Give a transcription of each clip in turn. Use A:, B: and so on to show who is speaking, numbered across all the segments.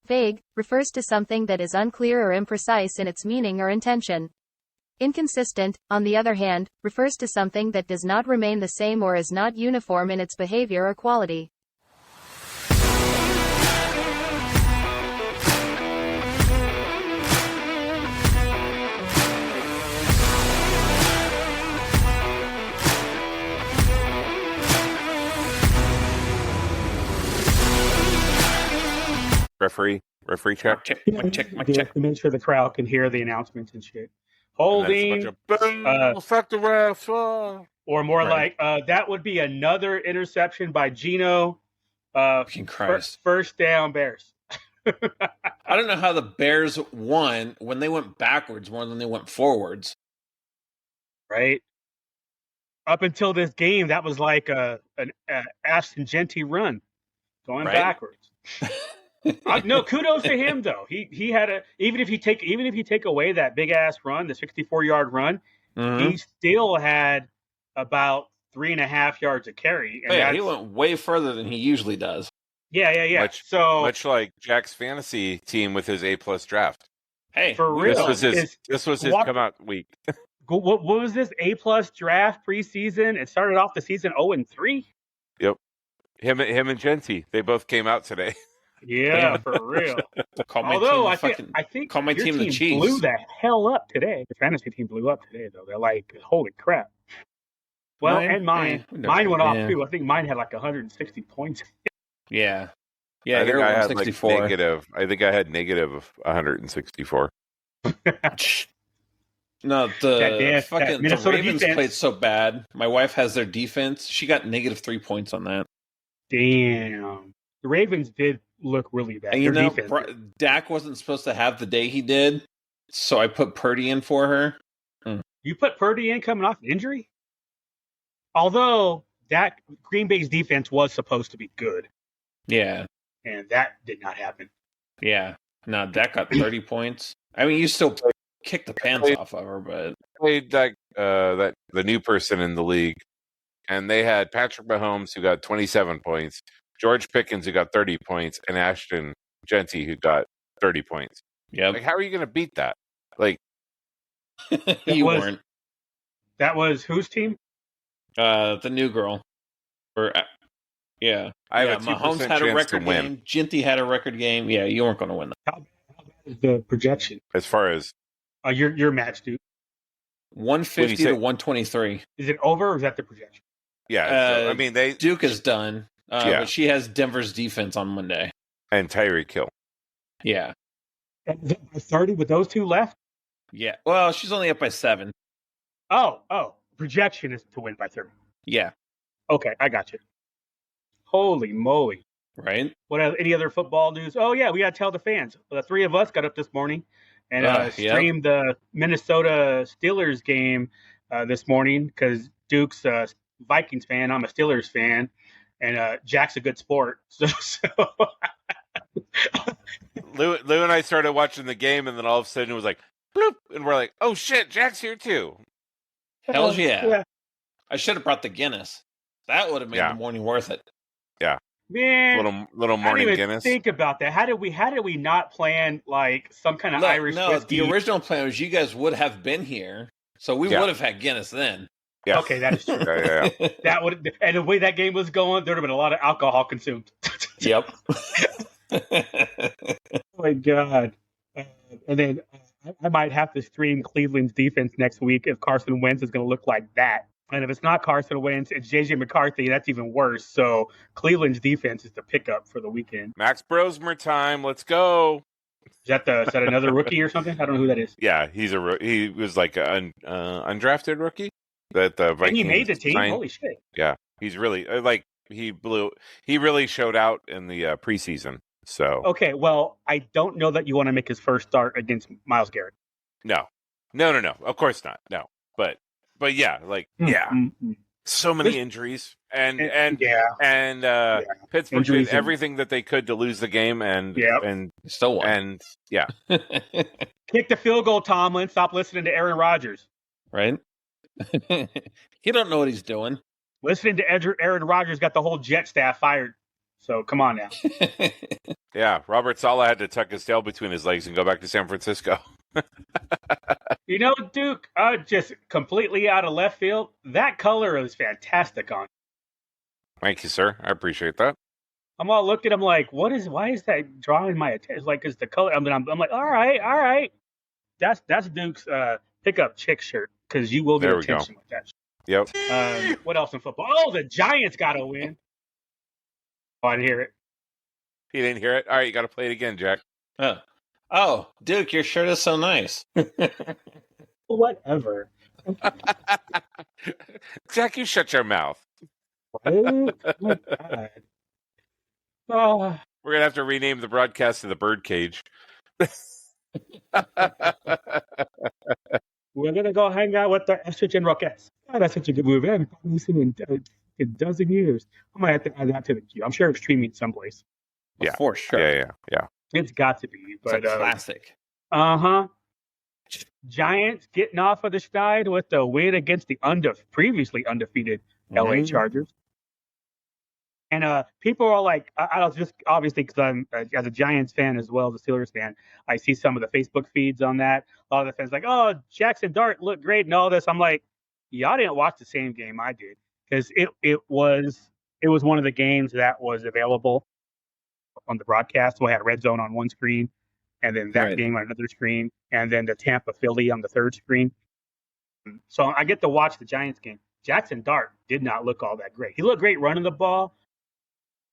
A: Vague refers to something that is unclear or imprecise in its meaning or intention. Inconsistent, on the other hand, refers to something that does not remain the same or is not uniform in its behavior or quality.
B: Referee check.
C: Check. To make sure the crowd can hear the announcements and shit. Holding.
B: Fuck the refs.
C: Or more like, that would be another interception by Geno. First down, Bears.
D: I don't know how the Bears won when they went backwards more than they went forwards.
C: Right? Up until this game, that was like an Ashton Genty run. Going backwards. No, kudos to him though. He had even if you take away that big ass run, the 64-yard run, he still had about 3.5 yards of carry. And
D: he went way further than he usually does.
C: Yeah.
B: Much like Jack's fantasy team with his A+ draft.
D: Hey,
C: for real,
B: this was his come out week.
C: What was this A+ draft preseason? It started off the season 0-3.
B: Yep, him and Genty, they both came out today.
C: Yeah, for real. I think
D: call my
C: your
D: team the Chiefs.
C: Blew the hell up today. The fantasy team blew up today, though. They're like, holy crap. Well, and mine went off too. I think mine had like 160 points.
D: Yeah.
B: I think I had
D: 64.
B: like negative. I think I had negative 164.
D: No, the Ravens
C: defense
D: played so bad. My wife has their defense. She got negative 3 points on that.
C: Damn. The Ravens did look really bad.
D: And Dak wasn't supposed to have the day he did, so I put Purdy in for her.
C: You put Purdy in coming off injury? Although Green Bay's defense was supposed to be good.
D: Yeah.
C: And that did not happen.
D: Yeah. No, Dak got 30 points. I mean, you still kicked the pants off of her, but
B: played the new person in the league, and they had Patrick Mahomes who got 27 points, George Pickens who got 30 points, and Ashton Genty who got 30 points.
D: Yeah,
B: like how are you going to beat that? Like
D: weren't.
C: That was whose team?
D: The new girl. Mahomes had a record game. Genty had a record game. Yeah, you weren't going to win that.
C: How bad is the projection?
B: As far as
C: your match, dude.
D: 150 to 123.
C: Is it over or is that the projection?
B: Yeah, I mean
D: Duke is done. But she has Denver's defense on Monday.
B: And Tyreek Hill.
D: Yeah.
C: And 30 with those two left?
D: Yeah. Well, she's only up by 7.
C: Oh. Projection is to win by 30.
D: Yeah.
C: Okay, I got you. Holy moly.
D: Right?
C: What any other football news? Oh, yeah, we got to tell the fans. The three of us got up this morning and streamed the Minnesota Steelers game this morning because Duke's a Vikings fan. I'm a Steelers fan. And Jack's a good sport. So
B: Lou and I started watching the game, and then all of a sudden it was like, bloop, and we're like, oh, shit, Jack's here, too.
D: Hell yeah. I should have brought the Guinness. That would have made the morning worth it.
B: Yeah.
C: Man,
B: little morning Guinness.
C: Think about that. How did we not plan like some kind of Irish whiskey?
D: The original plan was you guys would have been here, so we would have had Guinness then.
B: Yeah.
C: Okay, that is true.
B: Yeah.
C: That would, and the way that game was going, there would have been a lot of alcohol consumed.
D: Yep.
C: Oh my God. And then I might have to stream Cleveland's defense next week if Carson Wentz is going to look like that. And if it's not Carson Wentz, it's J.J. McCarthy. That's even worse. So Cleveland's defense is the pickup for the weekend.
B: Max Brosmer time. Let's go.
C: Is that another rookie or something? I don't know who that is.
B: Yeah, he was like an undrafted rookie that the Vikings.
C: And he made the team.
B: signed.
C: Holy shit!
B: Yeah, he's really he really showed out in the preseason. So
C: okay, well, I don't know that you want to make his first start against Myles Garrett.
B: No, of course not. No, but yeah, so many injuries and Pittsburgh
C: injuries
B: did everything that they could to lose the game and
D: still won.
B: And yeah,
C: kick the field goal, Tomlin. Stop listening to Aaron Rodgers.
D: Right? He don't know what he's doing.
C: Listening to Aaron Rodgers got the whole Jet staff fired. So come on now.
B: Yeah, Robert Saleh had to tuck his tail between his legs and go back to San Francisco.
C: You know, Duke, just completely out of left field. That color is fantastic on.
B: Thank you, sir. I appreciate that.
C: I'm all looking. I'm like, why is that drawing my attention? It's like, it's the color. I'm like, all right. That's Duke's pickup chick shirt because you will get
B: There we
C: attention with that.
B: Yep.
C: What else in football? Oh, the Giants got to win. Oh, I didn't hear it.
B: You didn't hear it? All right, you got to play it again, Jack.
D: Oh, Duke, your shirt is so nice.
C: Whatever.
B: Jack, you shut your mouth.
C: What? Oh my God. Oh.
B: We're going to have to rename the broadcast to the Birdcage.
C: We're going to go hang out with the Estrogen Rockettes. Oh, that's such a good movie. I haven't probably seen it in a dozen years. I might have to add that to the queue. I'm sure it's streaming someplace.
B: Yeah,
D: for sure.
B: Yeah.
C: It's got to be. But,
D: It's a classic.
C: Giants getting off of the schneid with the win against the previously undefeated LA Chargers. And people are like, I was just obviously because I'm as a Giants fan as well as a Steelers fan, I see some of the Facebook feeds on that. A lot of the fans like, oh, Jackson Dart looked great and all this. I'm like, y'all didn't watch the same game I did because it was one of the games that was available on the broadcast. So I had Red Zone on one screen, and then that game on another screen, and then the Tampa Philly on the third screen. So I get to watch the Giants game. Jackson Dart did not look all that great. He looked great running the ball.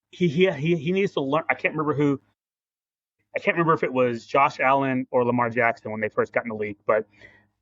C: He needs to learn. I can't remember if it was Josh Allen or Lamar Jackson when they first got in the league, but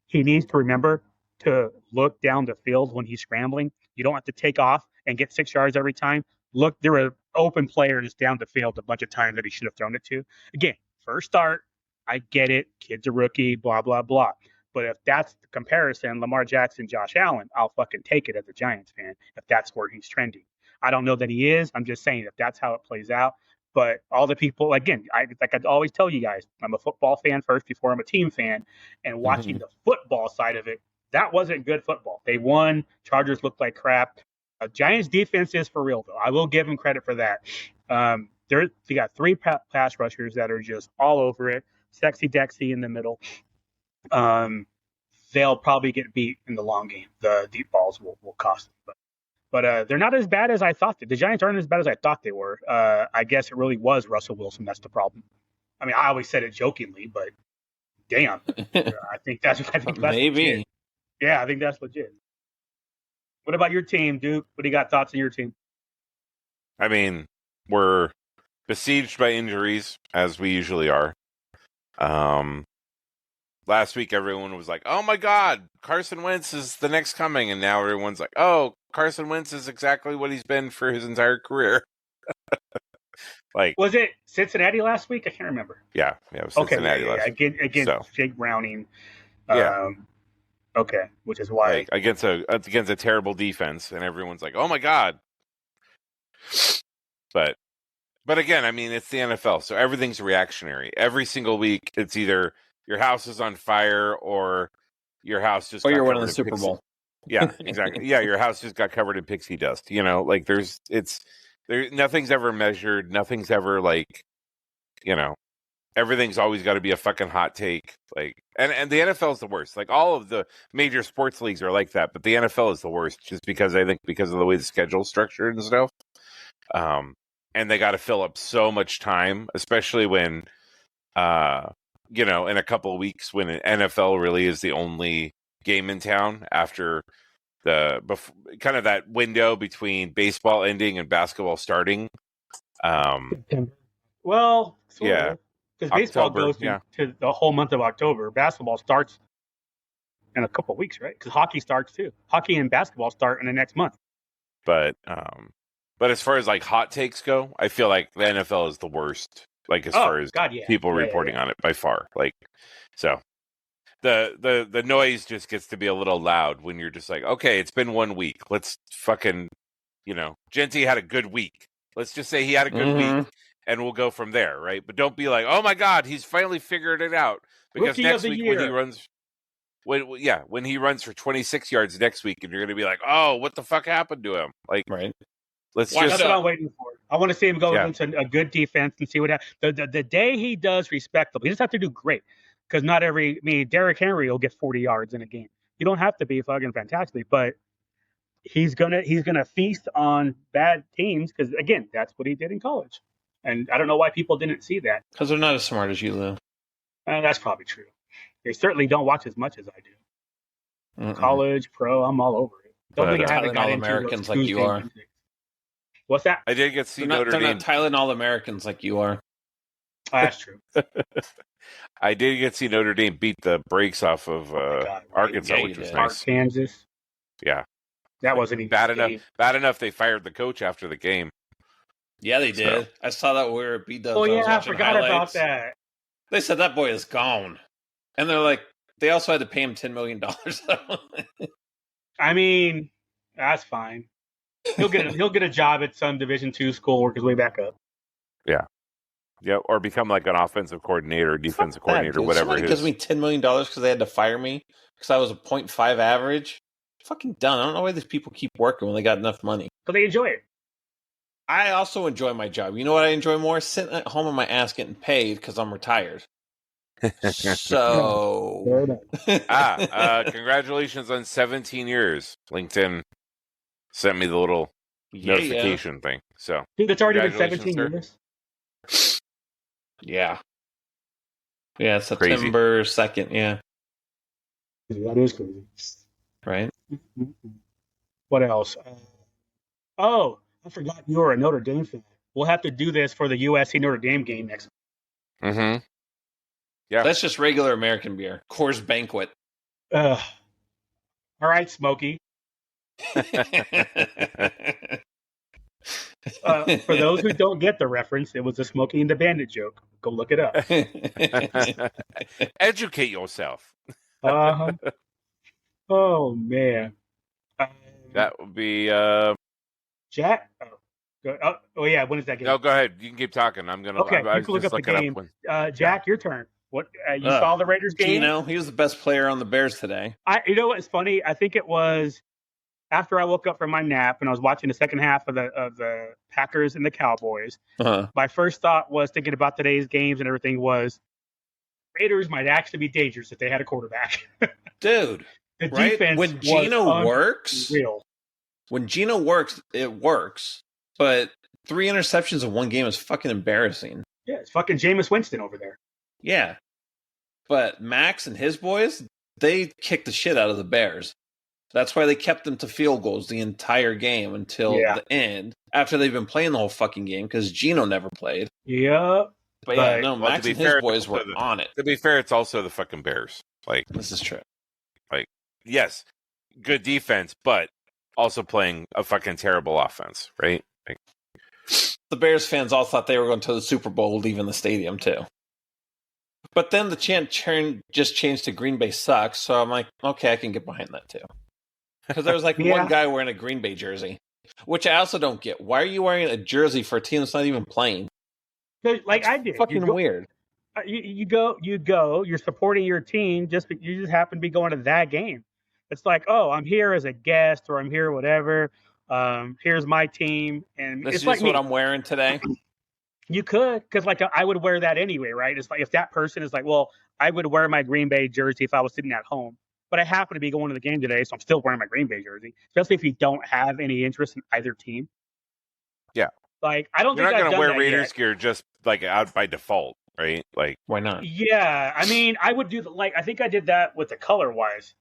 C: he needs to remember to look down the field when he's scrambling. You don't have to take off and get 6 yards every time. Look, there were open players down the field a bunch of times that he should have thrown it to. Again, first start, I get it. Kid's a rookie, blah, blah, blah. But if that's the comparison, Lamar Jackson, Josh Allen, I'll fucking take it as a Giants fan if that's where he's trending. I don't know that he is. I'm just saying if that's how it plays out. But all the people, again, I always tell you guys, I'm a football fan first before I'm a team fan. And watching the football side of it, that wasn't good football. They won. Chargers looked like crap. Giants defense is for real, though. I will give them credit for that. They got 3 pass rushers that are just all over it. Sexy Dexy in the middle. They'll probably get beat in the long game. The deep balls will cost them. But they're not as bad as I thought. The Giants aren't as bad as I thought they were. I guess it really was Russell Wilson. That's the problem. I mean, I always said it jokingly, but damn. I think that's
D: maybe.
C: Legit. Yeah, I think that's legit. What about your team, Duke? What do you got thoughts on your team?
B: I mean, we're besieged by injuries, as we usually are. Last week, everyone was like, oh my God, Carson Wentz is the next coming. And now everyone's like, oh, Carson Wentz is exactly what he's been for his entire career. Like,
C: was it Cincinnati last week? I can't remember.
B: Yeah, it was Cincinnati last week.
C: Against Jake Browning. Okay, which is why.
B: Like, against a terrible defense, and everyone's like, oh my God. But again, I mean, it's the NFL, so everything's reactionary. Every single week, it's either your house is on fire or your house just
D: or you're winning the Super Bowl.
B: Yeah, exactly. Yeah, your house just got covered in pixie dust. You know, like nothing's ever measured. Nothing's ever like, you know, everything's always got to be a fucking hot take. Like, and the NFL is the worst. Like, all of the major sports leagues are like that, but the NFL is the worst just because of the way the schedule's structured and stuff. And they got to fill up so much time, especially when, you know, in a couple of weeks when an NFL really is the only game in town after kind of that window between baseball ending and basketball starting.
C: Well,
B: yeah,
C: because baseball goes to the whole month of October. Basketball starts in a couple of weeks, right? Because hockey starts too. Hockey and basketball start in the next month.
B: But as far as like hot takes go, I feel like the NFL is the worst. Like as far as people reporting on it by far. Like, so the noise just gets to be a little loud when you're just like, okay, it's been 1 week. Let's fucking, you know, Genty had a good week. Let's just say he had a good week, and we'll go from there, right? But don't be like, oh my God, he's finally figured it out. Because
C: Rookie
B: next week when he runs, when he runs for 26 yards next week, and you're going to be like, oh, what the fuck happened to him? Like,
D: right.
B: Let's
D: Watch
B: just
C: That's what I'm waiting for. I want to see him go against a good defense and see what happens. The day he does respectable, he doesn't have to do great because not every. I mean, Derrick Henry will get 40 yards in a game. You don't have to be fucking fantastic, but he's gonna feast on bad teams because again, that's what he did in college. And I don't know why people didn't see that.
D: Because they're not as smart as you, Lou.
C: That's probably true. They certainly don't watch as much as I do.
D: Mm-mm.
C: College, pro, I'm all over it. Don't think I haven't got into
D: All-Americans
C: those
D: like you
C: Tuesday
D: are.
C: Wednesdays. What's that?
B: I did get to see
D: They're
B: Notre Dame.
D: not Thailand All-Americans like you are.
C: Oh, that's true.
B: I did get to see Notre Dame beat the brakes off of
C: God,
B: Arkansas,
D: yeah,
B: which
D: you
B: was
D: did.
B: nice.
C: Kansas.
B: Yeah,
C: That wasn't even
B: bad
C: a
B: enough.
C: game.
B: Bad enough they fired the coach after the game.
D: Yeah, they did.
B: So.
D: I saw that we were at B-Dubs.
C: Oh,
D: I was
C: yeah, I
D: watching
C: forgot
D: highlights.
C: about that.
D: They said that boy is gone. And they're like, they also had to pay him $10 million.
C: I mean, that's fine. He'll get a job at some Division II school, work his way back up.
B: Yeah, or become like an offensive coordinator, defensive coordinator, whatever
D: Somebody
B: it
D: gives
B: is.
D: me $10 million because they had to fire me because I was a 0.5 average. Fucking done. I don't know why these people keep working when they got enough money.
C: But they enjoy it.
D: I also enjoy my job. You know what I enjoy more? Sitting at home on my ass getting paid because I'm retired. So,
B: Congratulations on 17 years. LinkedIn sent me the little notification thing. So,
C: Dude, it's already been
B: congratulations,
C: 17
B: sir.
C: years.
D: Yeah. Yeah, September 2nd. Yeah.
C: That is crazy.
D: Right?
C: What else? I forgot you were a Notre Dame fan. We'll have to do this for the USC Notre Dame game next week.
B: Mm-hmm. Yeah.
D: That's just regular American beer. Coors Banquet.
C: All right, Smokey. For those who don't get the reference, it was a Smokey and the Bandit joke. Go look it up.
B: Educate yourself.
C: Uh-huh. Oh, man.
B: That would be...
C: Jack? Oh, yeah. When is that game?
B: No, go ahead. You can keep talking. I'm going to...
C: Okay, you can look up the game. Jack, your turn. What you saw the Raiders game?
D: Geno, he was the best player on the Bears today.
C: You know what's funny? I think it was after I woke up from my nap and I was watching the second half of the Packers and the Cowboys.
D: Uh-huh.
C: My first thought was thinking about today's games and everything was Raiders might actually be dangerous if they had a quarterback.
D: Dude,
C: the
D: right?
C: defense
D: When Geno works,
C: real.
D: When Geno works, it works. But 3 interceptions in one game is fucking embarrassing.
C: Yeah, it's fucking Jameis Winston over there.
D: Yeah. But Max and his boys, they kicked the shit out of the Bears. That's why they kept them to field goals the entire game until the end, after they've been playing the whole fucking game, because Geno never played.
C: Yeah.
D: But yeah, no, Max and his boys were on it.
B: To be fair, it's also the fucking Bears. Like,
D: this is true.
B: Like, yes, good defense, but also playing a fucking terrible offense, right? Like,
D: the Bears fans all thought they were going to the Super Bowl, leaving the stadium too. But then the chant just changed to Green Bay sucks, so I'm like, okay, I can get behind that too. Because there was like one guy wearing a Green Bay jersey, which I also don't get. Why are you wearing a jersey for a team that's not even playing?
C: Like I did.
D: Fucking weird.
C: You go. You're supporting your team. You just happen to be going to that game. It's like, oh, I'm here as a guest, or I'm here, whatever. Here's my team, and
D: this
C: it's
D: is
C: like
D: what I'm wearing today.
C: You could, because like I would wear that anyway, right? It's like if that person is like, well, I would wear my Green Bay jersey if I was sitting at home, but I happen to be going to the game today, so I'm still wearing my Green Bay jersey, especially if you don't have any interest in either team.
B: Yeah,
C: like I don't.
B: You're
C: think
B: not
C: going to
B: wear Raiders gear just like out by default, right? Like,
D: why not?
C: Yeah, I mean, I would do I think I did that with the color wise.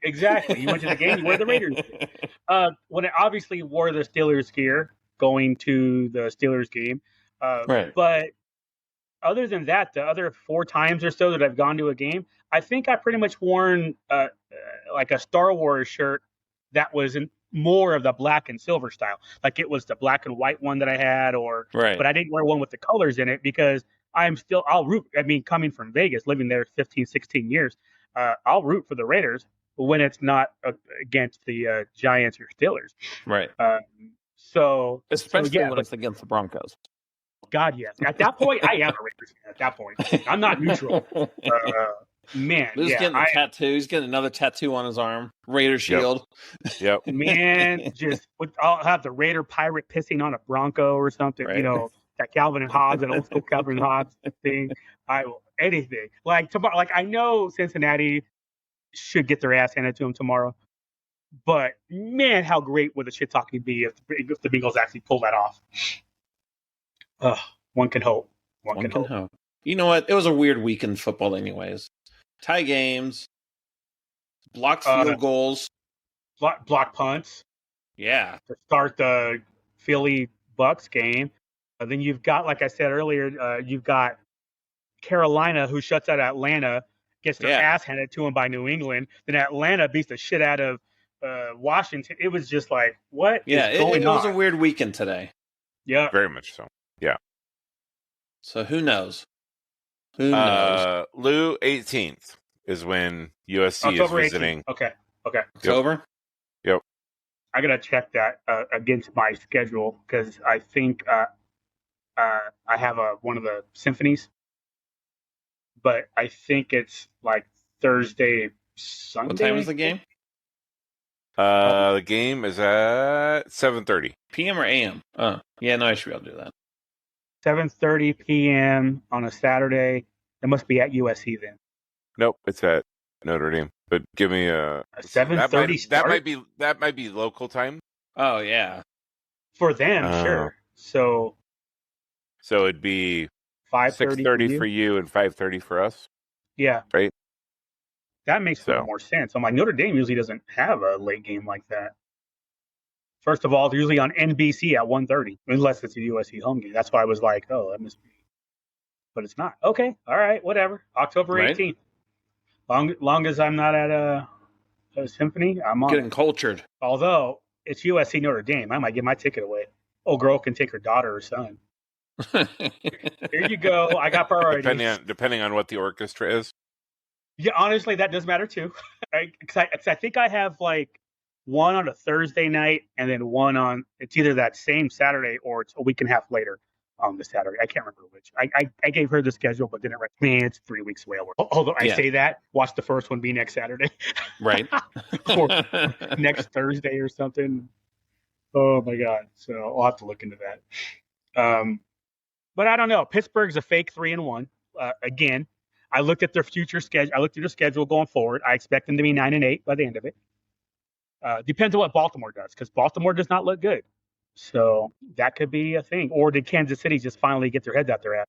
C: Exactly. You went to the game, you wear the Raiders gear. When I obviously wore the Steelers gear going to the Steelers game.
D: Right.
C: But other than that, the other 4 times or so that I've gone to a game, I think I pretty much worn like a Star Wars shirt that was more of the black and silver style. Like it was the black and white one that I had, but I didn't wear one with the colors in it because I'll root. I mean, coming from Vegas, living there 15, 16 years, I'll root for the Raiders when it's not against the Giants or Steelers.
D: Right.
C: Especially
D: when it's against the Broncos.
C: God, yes. At that point, I am a Raiders fan. At that point, I'm not neutral. Man,
D: Lou's
C: yeah,
D: getting a tattoo. He's getting another tattoo on his arm. Raider shield.
B: Yep.
C: man, I'll have the Raider pirate pissing on a Bronco or something.
D: Right.
C: You know, that Calvin and Hobbes, an old school Calvin and Hobbes thing. I will anything like tomorrow. Like I know Cincinnati should get their ass handed to them tomorrow, but man, how great would the shit talking be if the Bengals actually pull that off? One can hope. One can hope.
D: You know what? It was a weird week in football, anyways. Tie games, blocked field goals,
C: block punts.
D: Yeah,
C: to start the Philly Bucks game. Then you've got, like I said earlier, you've got Carolina who shuts out Atlanta, gets their ass handed to them by New England. Then Atlanta beats the shit out of Washington. It was just like, what is going on?
D: It was a weird weekend today.
C: Yeah,
B: very much so. Yeah.
D: So who knows? Who knows?
B: Lou, 18th is when USC
C: October
B: is visiting.
C: 18th. Okay.
D: October?
B: Yep.
C: I got to check that against my schedule because I think I have one of the symphonies, but I think it's like Thursday, Sunday.
D: What time is the game?
B: The game is at 7:30
D: p.m. or a.m. Oh, yeah, no, I should be able to do that.
C: 7:30 p.m. on a Saturday. It must be at USC then.
B: Nope, it's at Notre Dame. But give me a
C: 7:30 start.
B: That might be local time.
D: Oh yeah,
C: for them, sure. So
B: it'd be
C: 5:30
B: for you and 5:30 for us.
C: Yeah,
B: right.
C: That makes more sense. I'm like, Notre Dame usually doesn't have a late game like that. First of all, they're usually on NBC at 1:30, unless it's a USC home game. That's why I was like, oh, that must be. But it's not. Okay, all right, whatever. October 18th. Long as I'm not at a symphony, I'm on.
D: Getting cultured.
C: Although it's USC Notre Dame, I might give my ticket away. Old girl can take her daughter or son. Here you go. I got priorities.
B: Depending on what the orchestra is.
C: Yeah, honestly, that does matter too. Because I think I have like one on a Thursday night and then one on, it's either that same Saturday or it's a week and a half later on the Saturday. I can't remember which. I gave her the schedule, but didn't. Man, it's 3 weeks away. Although I say that, watch the first one be next Saturday.
D: Right.
C: Or next Thursday or something. Oh my God. So I'll have to look into that. But I don't know. Pittsburgh's a fake 3-1. Again, I looked at their future schedule. I looked at their schedule going forward. I expect them to be 9-8 by the end of it. Depends on what Baltimore does, because Baltimore does not look good. So that could be a thing. Or did Kansas City just finally get their heads out their ass?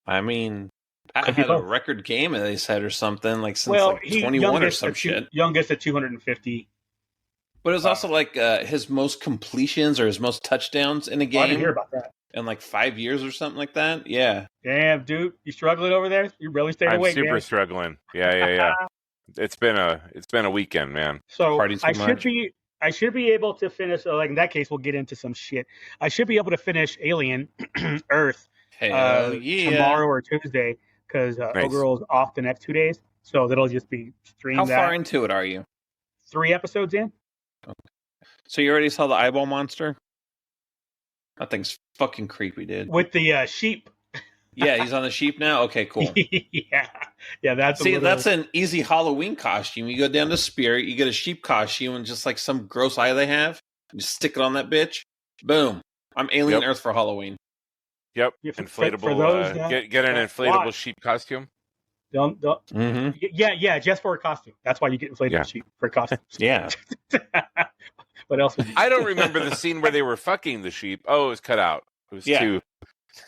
D: I mean, I had a record game, they said, or something, like since 21 or some shit.
C: Youngest at 250.
D: But it was also like his most completions or his most touchdowns in a game.
C: I didn't hear about that.
D: In like 5 years or something like that. Yeah.
C: Damn, dude. You struggling over there? You really staying awake,
B: I'm super struggling. Yeah. It's been a weekend, man.
C: So I should be able to finish. Like in that case, we'll get into some shit. I should be able to finish Alien Earth tomorrow or Tuesday because Girl's off the next 2 days, so that'll just be streamed.
D: How far into it are you?
C: 3 episodes in.
D: Okay. So you already saw the eyeball monster? That thing's fucking creepy, dude.
C: With the sheep.
D: Yeah, he's on the sheep now? Okay, cool.
C: Yeah, that's
D: an easy Halloween costume. You go down to Spirit, you get a sheep costume and just like some gross eye they have, you just stick it on that bitch. Boom. I'm Alien Earth for Halloween.
B: Yep. Inflatable. For those, get an inflatable sheep costume.
C: Don't. Mm-hmm. Yeah, just for a costume. That's why you get inflatable sheep for a costume.
D: Yeah.
C: What else?
B: I don't remember the scene where they were fucking the sheep. Oh, it was cut out. It was too.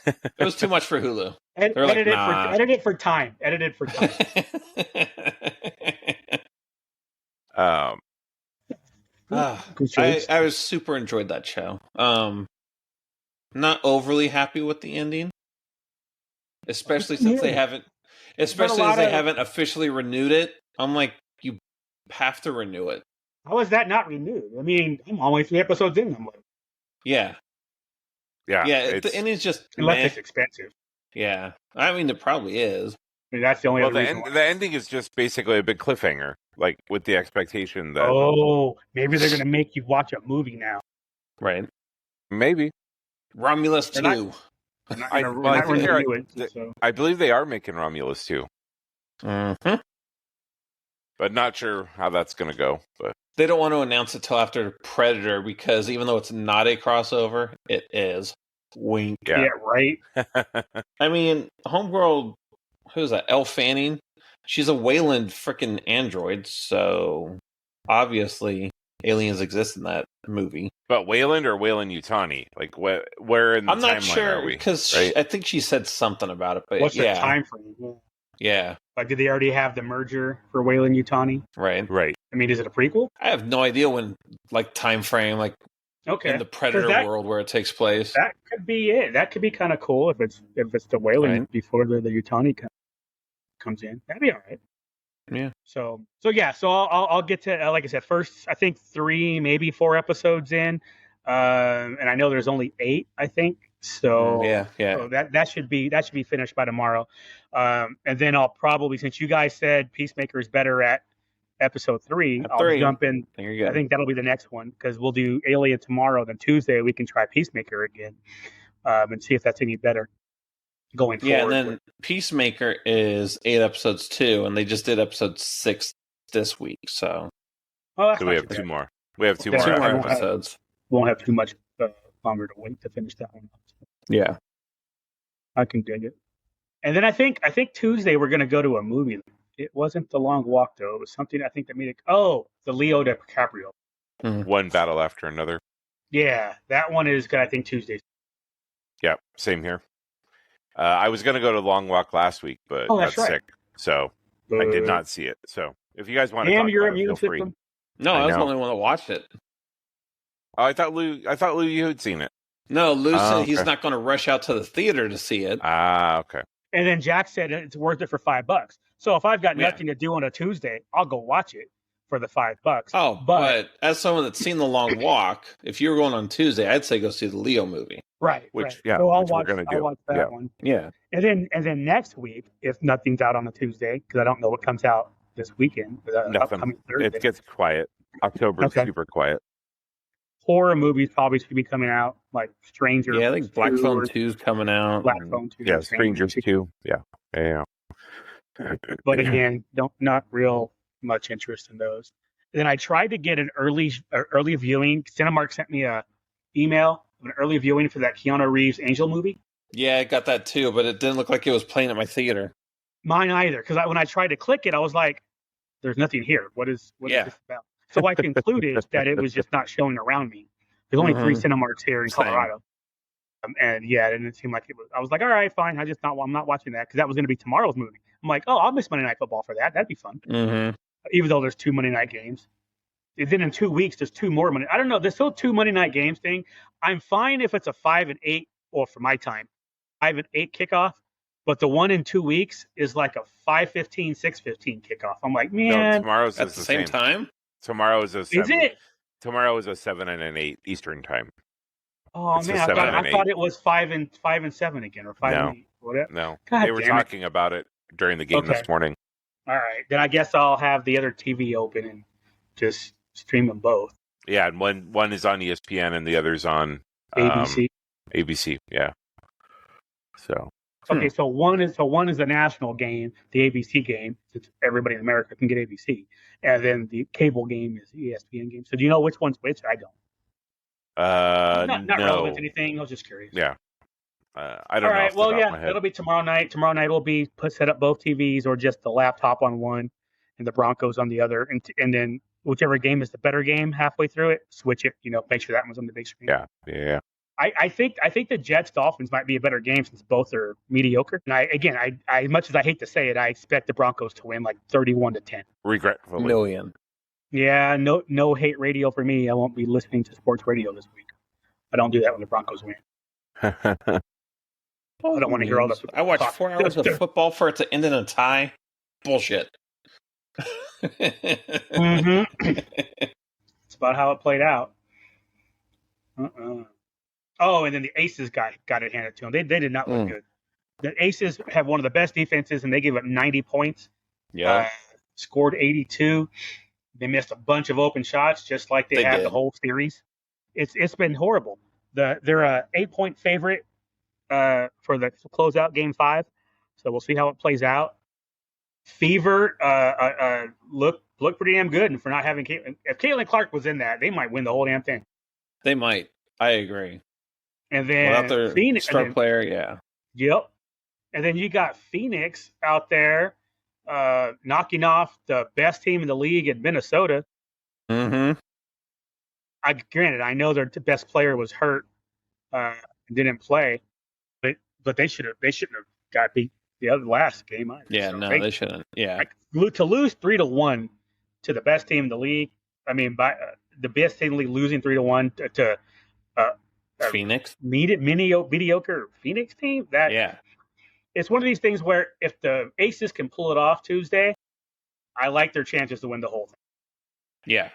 D: It was too much for Hulu.
C: Edited for time.
D: I was super enjoyed that show. Not overly happy with the ending, especially since they haven't officially renewed it. I'm like, you have to renew it.
C: How is that not renewed? I mean, I'm only 3 episodes in. I'm like,
D: yeah. The ending's just
C: unless it's expensive.
D: Yeah, I mean, it probably is.
C: I mean, that's the only. Well,
B: the ending is just basically a big cliffhanger, like with the expectation that.
C: Oh, maybe they're going to make you watch a movie now.
D: Right.
B: Maybe.
D: Romulus 2.
B: I believe they are making Romulus 2.
D: Mm-hmm.
B: But not sure how that's going to go. But
D: they don't want to announce it till after Predator because even though it's not a crossover, it is. Wink.
C: Yeah, right.
D: I mean, Homeworld, who's that? Elle Fanning? She's a Wayland freaking android, so obviously aliens exist in that movie.
B: But Wayland or Wayland-Yutani? Like, where in the
D: I'm not
B: timeline
D: sure
B: are we?
D: because
B: Right?
D: I think she said something about it. But
C: What's the
D: yeah,
C: time frame?
D: yeah,
C: Like, did they already have the merger for Wayland-Yutani?
D: right.
C: I mean, is it a prequel?
D: I have no idea when, like, time frame, like
C: Okay.
D: in the Predator world where it takes place.
C: That could be it. That could be kind of cool if it's the Wayland before the Yutani comes in. That'd be all right.
D: Yeah.
C: So I'll get to like I said, first I think 3 maybe 4 episodes in, and I know there's only 8 I think. So
D: yeah.
C: So that should be finished by tomorrow, and then I'll probably, since you guys said Peacemaker is better at episode 3, I'll jump in. I think that'll be the next one because we'll do Alien tomorrow. Then Tuesday we can try Peacemaker again, and see if that's any better going forward.
D: Yeah, and then Peacemaker is 8 episodes too, and they just did episode 6 this week. So
B: we have 2 more. We have 2 more
D: episodes.
C: Won't have too much longer to wait to finish that one.
D: Yeah,
C: I can dig it. And then I think Tuesday we're going to go to a movie. It wasn't The Long Walk though. It was something I think that made it. Oh, the Leo DiCaprio.
B: One battle after another.
C: Yeah, that one is good. I think Tuesday.
B: Yeah, same here. I was going to go to Long Walk last week, but got sick, so I did not see it. So if you guys want to talk
C: your
B: about it, feel free.
D: No, I was the only one that watched it.
B: Oh, I thought Lou, you had seen it.
D: No, Lou said he's not going to rush out to the theater to see it.
B: Ah, okay.
C: And then Jack said it's worth it for $5. So if I've got nothing to do on a Tuesday, I'll go watch it for the $5.
D: Oh, but as someone that's seen The Long Walk, if you were going on Tuesday, I'd say go see the Leo movie.
C: Right. So I'll watch that one.
D: Yeah.
C: And then next week, if nothing's out on a Tuesday, because I don't know what comes out this weekend.
B: Nothing. It gets quiet. October's super quiet.
C: Horror movies probably should be coming out, like Stranger.
D: Yeah, I think Black Phone 2 is coming out.
C: Black Phone 2.
B: Yeah, Strangers 2. Yeah.
C: But again, not real much interest in those. And then I tried to get an early viewing. Cinemark sent me a email of an early viewing for that Keanu Reeves Angel movie.
D: Yeah, I got that too, but it didn't look like it was playing at my theater.
C: Mine either, because when I tried to click it, I was like, "There's nothing here. What is this about?" So I concluded that it was just not showing around me. There's only 3 Cinemarks here in Colorado, and it didn't seem like it was. I was like, "All right, fine. I'm not watching that because that was going to be tomorrow's movie." I'm like, "Oh, I'll miss Monday Night Football for that. That'd be fun."
D: Mm-hmm.
C: Even though there's 2 Monday night games. And then in 2 weeks, there's 2 more Monday. I don't know. There's still 2 Monday night games thing. I'm fine if it's a 5 and 8, or for my time, 5 and 8 kickoff. But the one in 2 weeks is like a 5:15, 6:15 kickoff. I'm like, man.
B: No, tomorrow's
D: at the same time.
B: Tomorrow is a 7.
C: Is it?
B: Tomorrow is a 7 and an 8 Eastern time.
C: Oh man, I thought it was 5 and 7 again, or 5 and 8. Whatever.
B: No,
C: God,
B: they were talking about it during the game this morning.
C: All right, then I guess I'll have the other TV open and just stream them both.
B: Yeah, and one is on ESPN and the other's on
C: ABC.
B: ABC, yeah. So
C: okay, so one is the national game, the ABC game, since everybody in America can get ABC, and then the cable game is the ESPN game. So do you know which one's which? I don't. Not relevant to anything. I was just curious.
B: Yeah. I don't know.
C: All right. Well, yeah, it'll be tomorrow night. Tomorrow night will be set up both TVs, or just the laptop on one and the Broncos on the other, and then whichever game is the better game halfway through it, switch it. Make sure that one's on the big screen.
B: Yeah.
C: I think the Jets Dolphins might be a better game since both are mediocre. And I much as I hate to say it, I expect the Broncos to win like 31-10.
B: Regretfully.
D: Million.
C: Yeah, no hate radio for me. I won't be listening to sports radio this week. I don't do that when the Broncos win. I don't want to hear all this.
D: I watched 4 hours of football for it to end in a tie. Bullshit.
C: Mm-hmm. It's about how it played out. Oh, and then the Aces got it handed to them. They did not look good. The Aces have one of the best defenses, and they gave up 90 points.
D: Yeah.
C: Scored 82. They missed a bunch of open shots, just like they had the whole series. It's been horrible. They're a 8-point favorite for the closeout game 5. So we'll see how it plays out. Fever look pretty damn good, and for not having if Caitlin Clark was in that, they might win the whole damn thing.
D: They might. I agree.
C: And then
D: Without their
C: Phoenix
D: star player, yeah.
C: Yep. And then you got Phoenix out there knocking off the best team in the league in Minnesota.
D: Mm-hmm.
C: Granted, I know their best player was hurt, didn't play, but they shouldn't have got beat the last game either.
D: Yeah,
C: so
D: they shouldn't. Yeah,
C: to lose 3-1 to the best team in the league. I mean, by the best team in the league losing 3-1 to
D: Phoenix,
C: mediocre Phoenix team. It's one of these things where if the Aces can pull it off Tuesday, I like their chances to win the whole thing.
D: Yeah,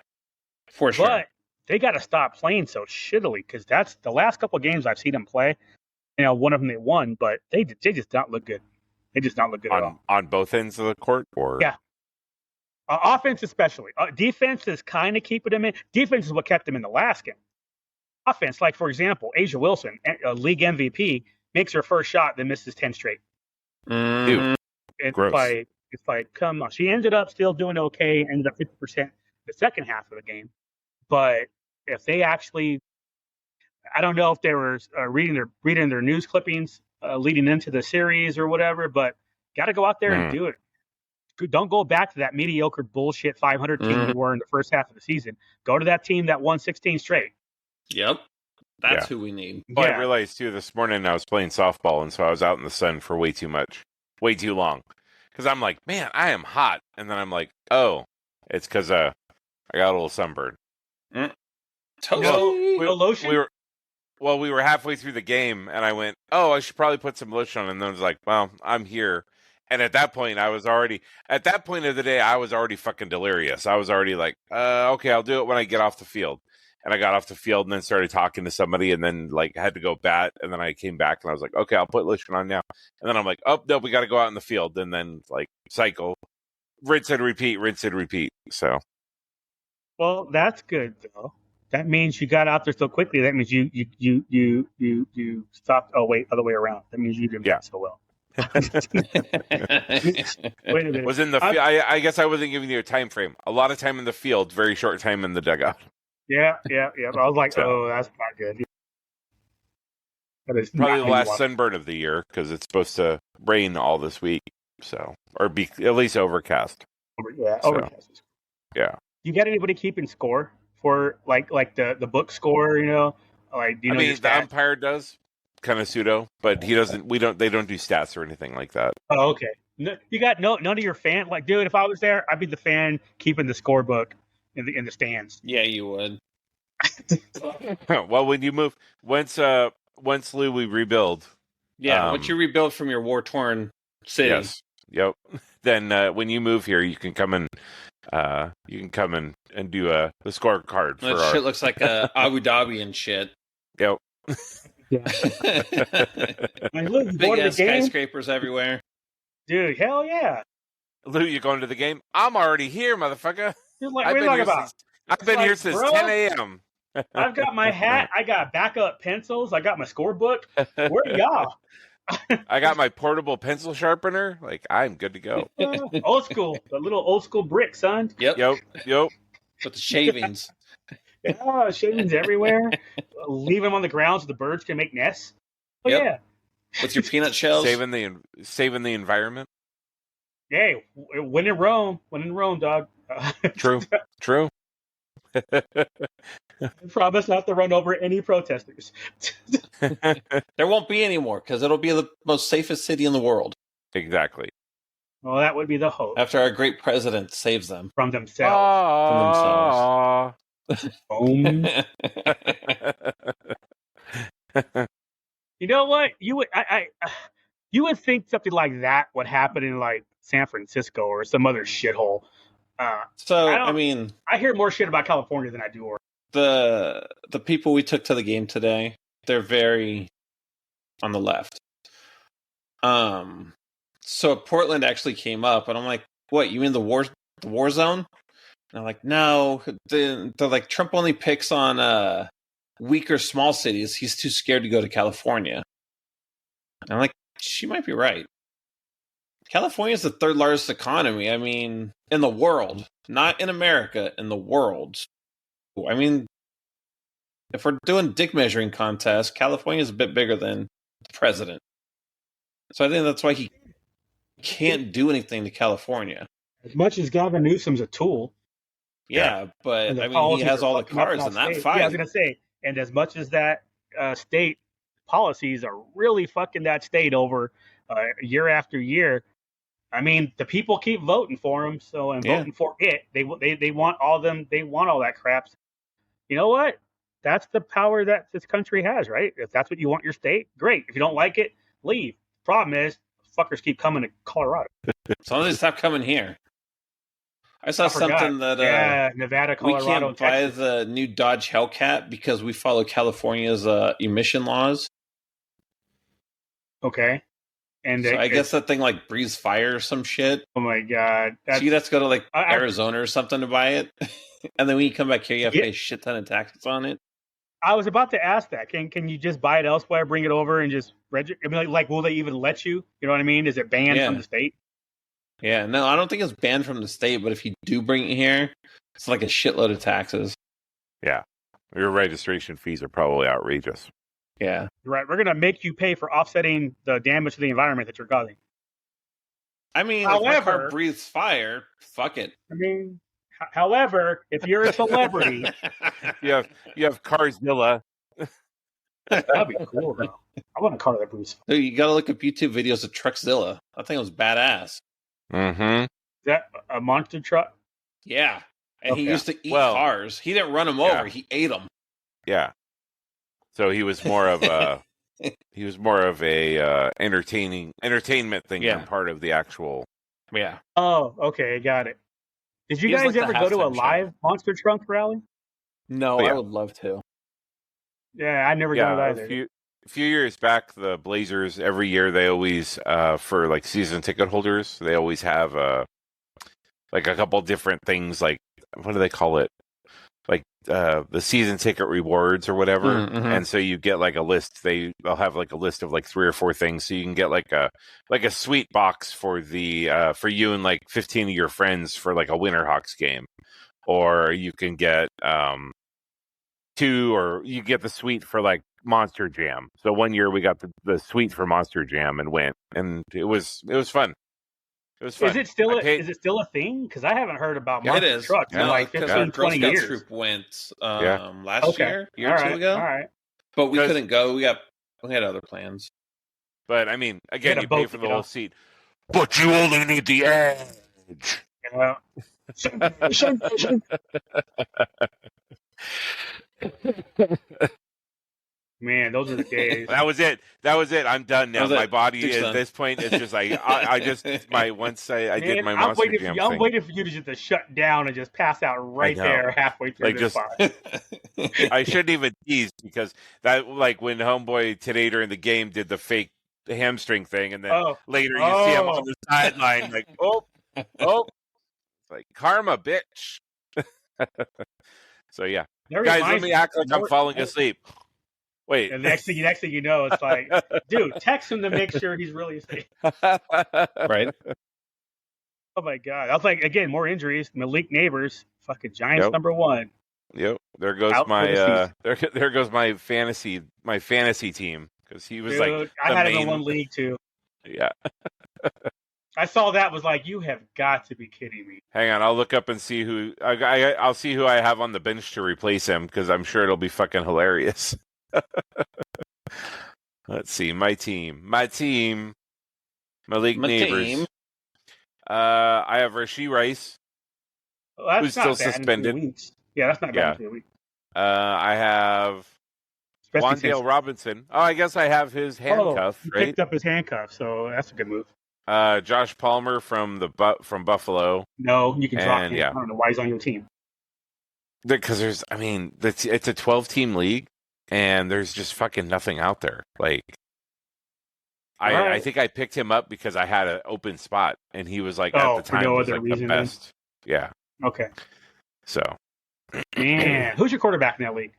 D: for sure.
C: But they got to stop playing so shittily, because that's the last couple of games I've seen them play. One of them they won, but they just don't look good. They just don't look good at all.
B: On both ends of the court? Or
C: yeah. Offense especially. Defense is kind of keeping them in. Defense is what kept them in the last game. Offense, like, for example, Asia Wilson, a league MVP, makes her first shot, then misses 10 straight.
D: Mm-hmm.
C: It's like, come on. She ended up still doing okay, ended up 50% the second half of the game. But if they actually, I don't know if they were reading their news clippings leading into the series or whatever, but got to go out there and do it. Don't go back to that mediocre bullshit 500 team you were in the first half of the season. Go to that team that won 16 straight.
D: Yep. That's who we need.
B: Well, I realized, too, this morning I was playing softball, and so I was out in the sun for way too long. Because I'm like, man, I am hot. And then I'm like, oh, it's because I got a little sunburn.
C: No lotion?
B: We were halfway through the game, and I went, oh, I should probably put some lotion on. And then I was like, well, I'm here. And at that point of the day, I was already fucking delirious. I was already like, okay, I'll do it when I get off the field. And I got off the field and then started talking to somebody, and then like had to go bat. And then I came back and I was like, okay, I'll put lotion on now. And then I'm like, oh, no, we got to go out in the field. And then like cycle, rinse and repeat. So. Well,
C: that's good though. That means you got out there so quickly. That means you stopped. Oh, wait, other way around. That means you didn't play so well. Wait a minute.
B: Was in the I guess I wasn't giving you a time frame. A lot of time in the field, very short time in the dugout.
C: Yeah. I was like, oh, that's not good. That is
B: probably the last sunburn of the year, because it's supposed to rain all this week. So, or be at least overcast.
C: Overcast.
B: Yeah.
C: You got anybody keeping score for like the book score? Like, do you know your stats?
B: The umpire does, kind of pseudo, but he doesn't. They don't do stats or anything like that.
C: Oh, okay. No, you got none of your fan. Like, dude, if I was there, I'd be the fan keeping the scorebook in the stands.
D: Yeah, you would.
B: Well, when you move, once Lou, we rebuild.
D: Yeah, once you rebuild from your war-torn city.
B: Yes. Yep. Then when you move here, you can come and do the scorecard.
D: That shit looks like Abu Dhabi and shit.
B: Yep.
C: Yeah.
D: Big ass skyscrapers everywhere.
C: Dude, hell yeah.
B: Lou, you going to the game? I'm already here, motherfucker.
C: I've
B: been here since 10 a.m.
C: I've got my hat. I got backup pencils. I got my scorebook. Where are y'all?
B: I got my portable pencil sharpener. Like, I'm good to go.
C: Old school. The little old school brick, son.
B: Yep.
D: With the shavings.
C: Yeah, shavings everywhere. Leave them on the ground so the birds can make nests. Oh, yeah.
D: With your peanut shells.
B: Saving the environment.
C: Hey, when in Rome, dog.
B: True.
C: I promise not to run over any protesters.
D: There won't be any more, because it'll be the most safest city in the world.
B: Exactly.
C: Well, that would be the hope.
D: After our great president saves them.
C: From themselves. You know what? You would think something like that would happen in like San Francisco or some other shithole.
D: I
C: hear more shit about California than I do.
D: The people we took to the game today, they're very on the left. So Portland actually came up, and I'm like, "What? You mean the war zone?" And I'm like, "No." They're like, Trump only picks on weaker small cities. He's too scared to go to California. And I'm like, she might be right. California is the third largest economy. I mean, in the world, not in America, in the world. I mean, if we're doing dick measuring contest, California is a bit bigger than the president. So I think that's why he can't do anything to California.
C: As much as Gavin Newsom's a tool.
D: Yeah, but I mean, he has all the cards in that fight.
C: Yeah, I was going to say, and as much as that state policies are really fucking that state over year after year, I mean, the people keep voting for him, so and voting for it. They want all them. They want all that crap. You know what? That's the power that this country has, right? If that's what you want your state, great. If you don't like it, leave. Problem is, fuckers keep coming to Colorado.
D: As long as they stop coming here. I saw something that
C: Nevada, Colorado,
D: we can't buy the new Dodge Hellcat because we follow California's emission laws.
C: Okay. And
D: so I guess that thing like breathes fire or some shit.
C: Oh my god!
D: So you'd have to go to like Arizona or something to buy it, and then when you come back here, you have to pay a shit ton of taxes on it.
C: I was about to ask that. Can you just buy it elsewhere, bring it over, and just register? I mean, like, will they even let you? You know what I mean? Is it banned from the state?
D: Yeah, no, I don't think it's banned from the state, but if you do bring it here, it's like a shitload of taxes.
B: Yeah. Your registration fees are probably outrageous.
D: Yeah.
C: Right. We're going to make you pay for offsetting the damage to the environment that you're causing.
D: I mean, if my car breathes fire, fuck it.
C: I mean, however, if you're a celebrity...
B: you have Carzilla.
C: That'd be cool, though. I want a car that breathes fire.
D: Dude, you got to look up YouTube videos of Truckzilla. I think it was badass.
B: Mm-hmm.
C: Is that a monster truck?
D: Yeah. And he used to eat cars. He didn't run them over. He ate them.
B: Yeah. So he was more of a entertainment thing than part of the actual.
D: Yeah.
C: Oh, okay, got it. Did you guys ever go to a live monster truck rally?
D: No, I would love to.
C: Yeah, I never done it either.
B: A few years back, the Blazers, every year they always, for like season ticket holders, they always have like a couple different things, like, what do they call it? Like the season ticket rewards or whatever.
D: Mm-hmm.
B: And so you get like a list. They'll have like a list of like 3 or 4 things. So you can get like a sweet box for the for you and like 15 of your friends for like a Winterhawks game. Or you can get 2, or you get the suite for like Monster Jam. So one year we got the suite for Monster Jam and went, and it was fun. It was fun.
C: Is it still a thing? Because I haven't heard about monster trucks in like 15, 20 years.
D: Troop went last year or 2 ago.
C: All right.
D: But we couldn't go. We had other plans.
B: But I mean, again, you pay for the whole seat. But you only need the edge.
C: Yeah. Man, those are the days.
B: That was it. I'm done now. My body at this point is just like I just did my Monster Jam thing.
C: I'm waiting for you to just shut down and just pass out right there halfway through this spot.
B: I shouldn't even tease, because that, like when Homeboy today during the game did the fake hamstring thing, and then later you see him on the sideline like, it's like karma, bitch. So yeah, guys, let me act like I'm falling asleep. Wait.
C: And next thing you know, it's like, dude, text him to make sure he's really safe.
D: Right.
C: Oh my god! I was like, again, more injuries. Malik Neighbors, fucking Giants #1.
B: Yep. There goes there goes my fantasy team, because he was like.
C: I had him in one league too.
B: Yeah.
C: I saw that, was like, you have got to be kidding me.
B: Hang on, I'll look up and see who I'll see who I have on the bench to replace him, because I'm sure it'll be fucking hilarious. Let's see, my team. Malik Neighbors.
D: Team.
B: I have Rashee Rice, who's still suspended.
C: Yeah, that's not bad for the week.
B: I have Wan'Dale Robinson. Oh, I guess I have his handcuff.
C: Right? Picked up his handcuff, so that's a good move.
B: Josh Palmer from Buffalo.
C: No, you can drop him. I don't know why he's on your team.
B: Because it's a 12-team league, and there's just fucking nothing out there. Like, I think I picked him up because I had an open spot, and he was like at the time was like the best. Yeah.
C: Okay.
B: So.
C: Man, who's your quarterback in that league?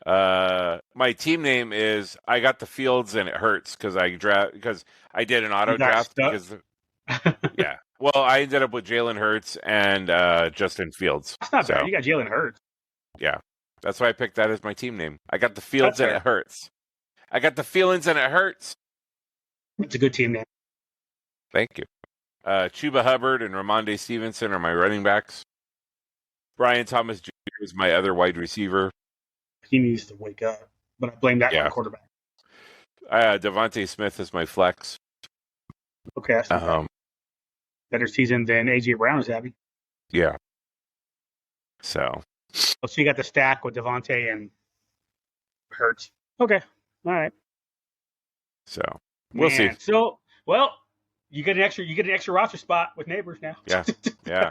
B: My team name is, I got the Fields and it hurts because I did an auto draft because Yeah. Well, I ended up with Jalen Hurts and Justin Fields.
C: That's not bad. You got Jalen Hurts.
B: Yeah. That's why I picked that as my team name. I got the Fields
C: That's
B: and it hurts. I got the feelings and it hurts.
C: It's a good team name.
B: Thank you. Chuba Hubbard and Ramondre Stevenson are my running backs. Brian Thomas Jr. is my other wide receiver.
C: He needs to wake up. But I blame that on the quarterback.
B: Devontae Smith is my flex.
C: Okay, that's not bad. Better season than A.J. Brown is having.
B: Yeah. So
C: you got the stack with Devontae and Hurts. Okay. All right.
B: So we'll see.
C: So you get an extra roster spot with neighbors now.
B: Yeah. Yeah.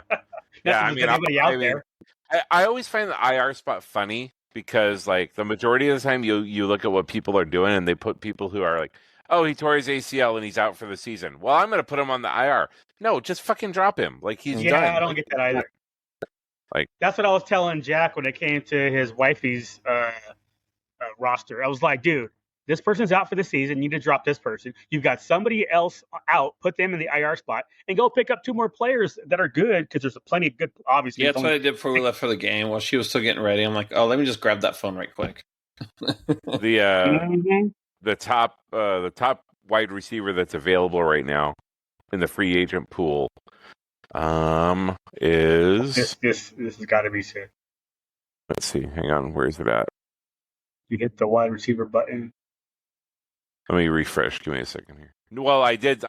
B: I always find the IR spot funny because like the majority of the time you look at what people are doing and they put people who are like, oh, he tore his ACL and he's out for the season. Well, I'm going to put him on the IR. No, just fucking drop him. Like he's done.
C: Yeah, I don't get that either.
B: Like
C: that's what I was telling Jack when it came to his wifey's roster. I was like, dude, this person's out for the season. You need to drop this person. You've got somebody else out. Put them in the IR spot and go pick up 2 more players that are good because there's plenty of good. Obviously,
D: yeah, that's what I did before we left for the game. While she was still getting ready, I'm like, oh, let me just grab that phone right quick.
B: The top wide receiver that's available right now in the free agent pool is
C: this has got to be sick.
B: Let's see. Hang on. Where is it at?
C: You hit the wide receiver button.
B: Let me refresh. Give me a second here. Well, I did.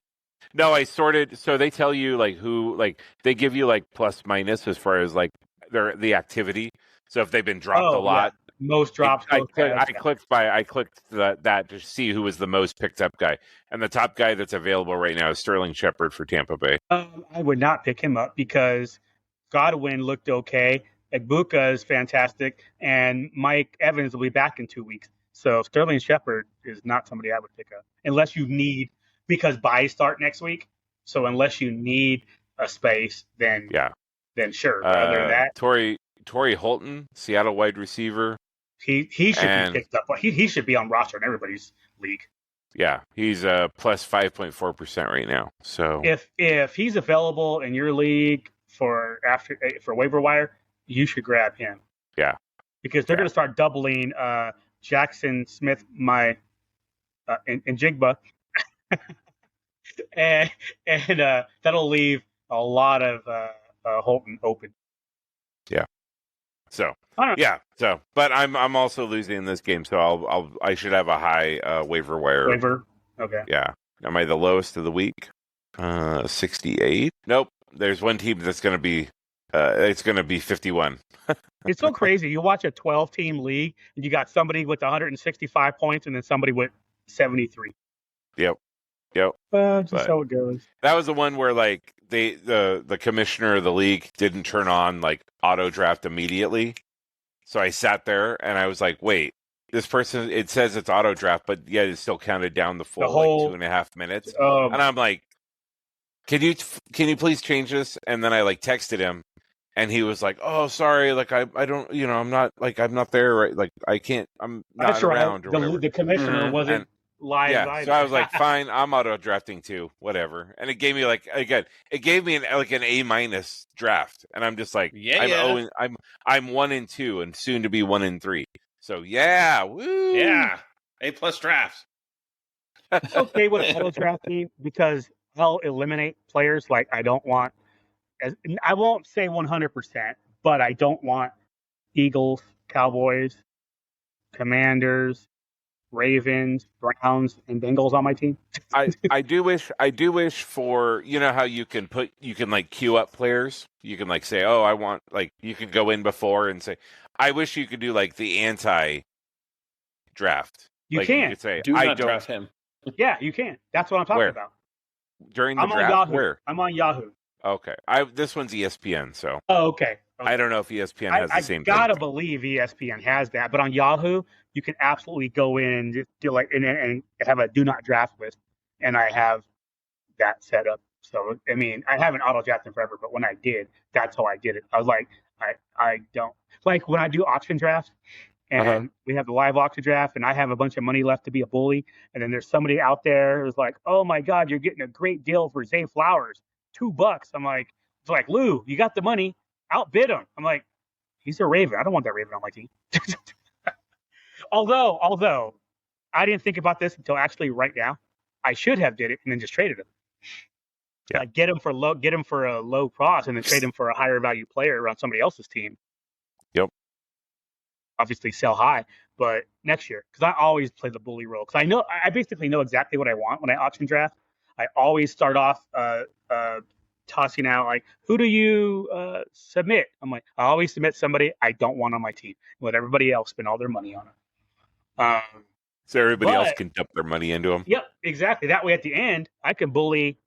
B: No, I sorted. So they tell you like who, like they give you like plus minus as far as like the activity. So if they've been dropped a lot,
C: most drops.
B: I clicked that to see who was the most picked up guy, and the top guy that's available right now is Sterling Shepard for Tampa Bay.
C: I would not pick him up because Godwin looked okay. Egbuka is fantastic, and Mike Evans will be back in 2 weeks. So Sterling Shepard is not somebody I would pick up unless you need, because buys start next week. So unless you need a space, then sure. Other than that,
B: Torrey Holton, Seattle wide receiver.
C: He should be picked up. He should be on roster in everybody's league.
B: Yeah, he's plus 5.4% right now. So
C: if he's available in your league for waiver wire, you should grab him.
B: Yeah,
C: because they're going to start doubling Jackson Smith, and Jigba, and that'll leave a lot of Holton open.
B: Yeah. So but I'm also losing in this game, so I should have a high waiver wire.
C: Okay.
B: Yeah. Am I the lowest of the week? 68. Nope. There's one team that's going to be it's going to be 51.
C: It's so crazy. You watch a 12-team league, and you got somebody with 165 points, and then somebody with 73.
B: Yep.
C: Just how it goes.
B: That was the one where like the commissioner of the league didn't turn on like auto draft immediately. So I sat there and I was like, wait, this person, it says it's auto draft, but yet it still counted down the full like 2.5 minutes. And I'm like, can you please change this? And then I like texted him. And he was like, "Oh, sorry, like I don't, I'm not there, right? Like I can't, I'm not around." Or whatever.
C: The commissioner wasn't live.
B: Yeah, so I was like, "Fine, I'm auto drafting too, whatever." And it gave me an A- draft, and I'm just like, I'm 1-2, and soon to be 1-3. So woo,
D: A+ drafts.
C: Okay with auto drafting because I'll eliminate players like I don't want. I won't say 100%, but I don't want Eagles, Cowboys, Commanders, Ravens, Browns, and Bengals on my team.
B: I do wish for, how you can like queue up players. You can like say, oh, I want, like you could go in before and say, I wish you could do like the anti draft.
C: You
B: like,
C: can.
B: You could say,
D: do not draft him.
C: Yeah, you can. That's what I'm talking about.
B: During the
C: I'm
B: draft?
C: on Yahoo.
B: Where?
C: I'm on Yahoo.
B: Okay. This one's ESPN, so.
C: Oh, okay.
B: I don't know if ESPN has the same thing.
C: I gotta believe ESPN has that, but on Yahoo, you can absolutely go in and just do like and have a do not draft list, and I have that set up. So I mean, I haven't auto drafted forever, but when I did, that's how I did it. I was like, I don't like when I do auction drafts. and we have the live auction draft, and I have a bunch of money left to be a bully, and then there's somebody out there who's like, "Oh my God, you're getting a great deal for Zay Flowers, $2." I'm like, it's like, Lou, you got the money, outbid him. I'm like, he's a Raven. I don't want that Raven on my team. Although I didn't think about this until actually right now. I should have did it and then just traded him.
B: Yeah.
C: Like get him for a low cost and then trade him for a higher value player on somebody else's team.
B: Yep.
C: Obviously sell high, but next year, because I always play the bully role. Because I basically know exactly what I want when I auction draft. I always start off tossing out like, who do you submit? I'm like, I always submit somebody I don't want on my team. Let everybody else spend all their money on it.
B: So everybody else can dump their money into them.
C: Yep, exactly. That way, at the end, I can bully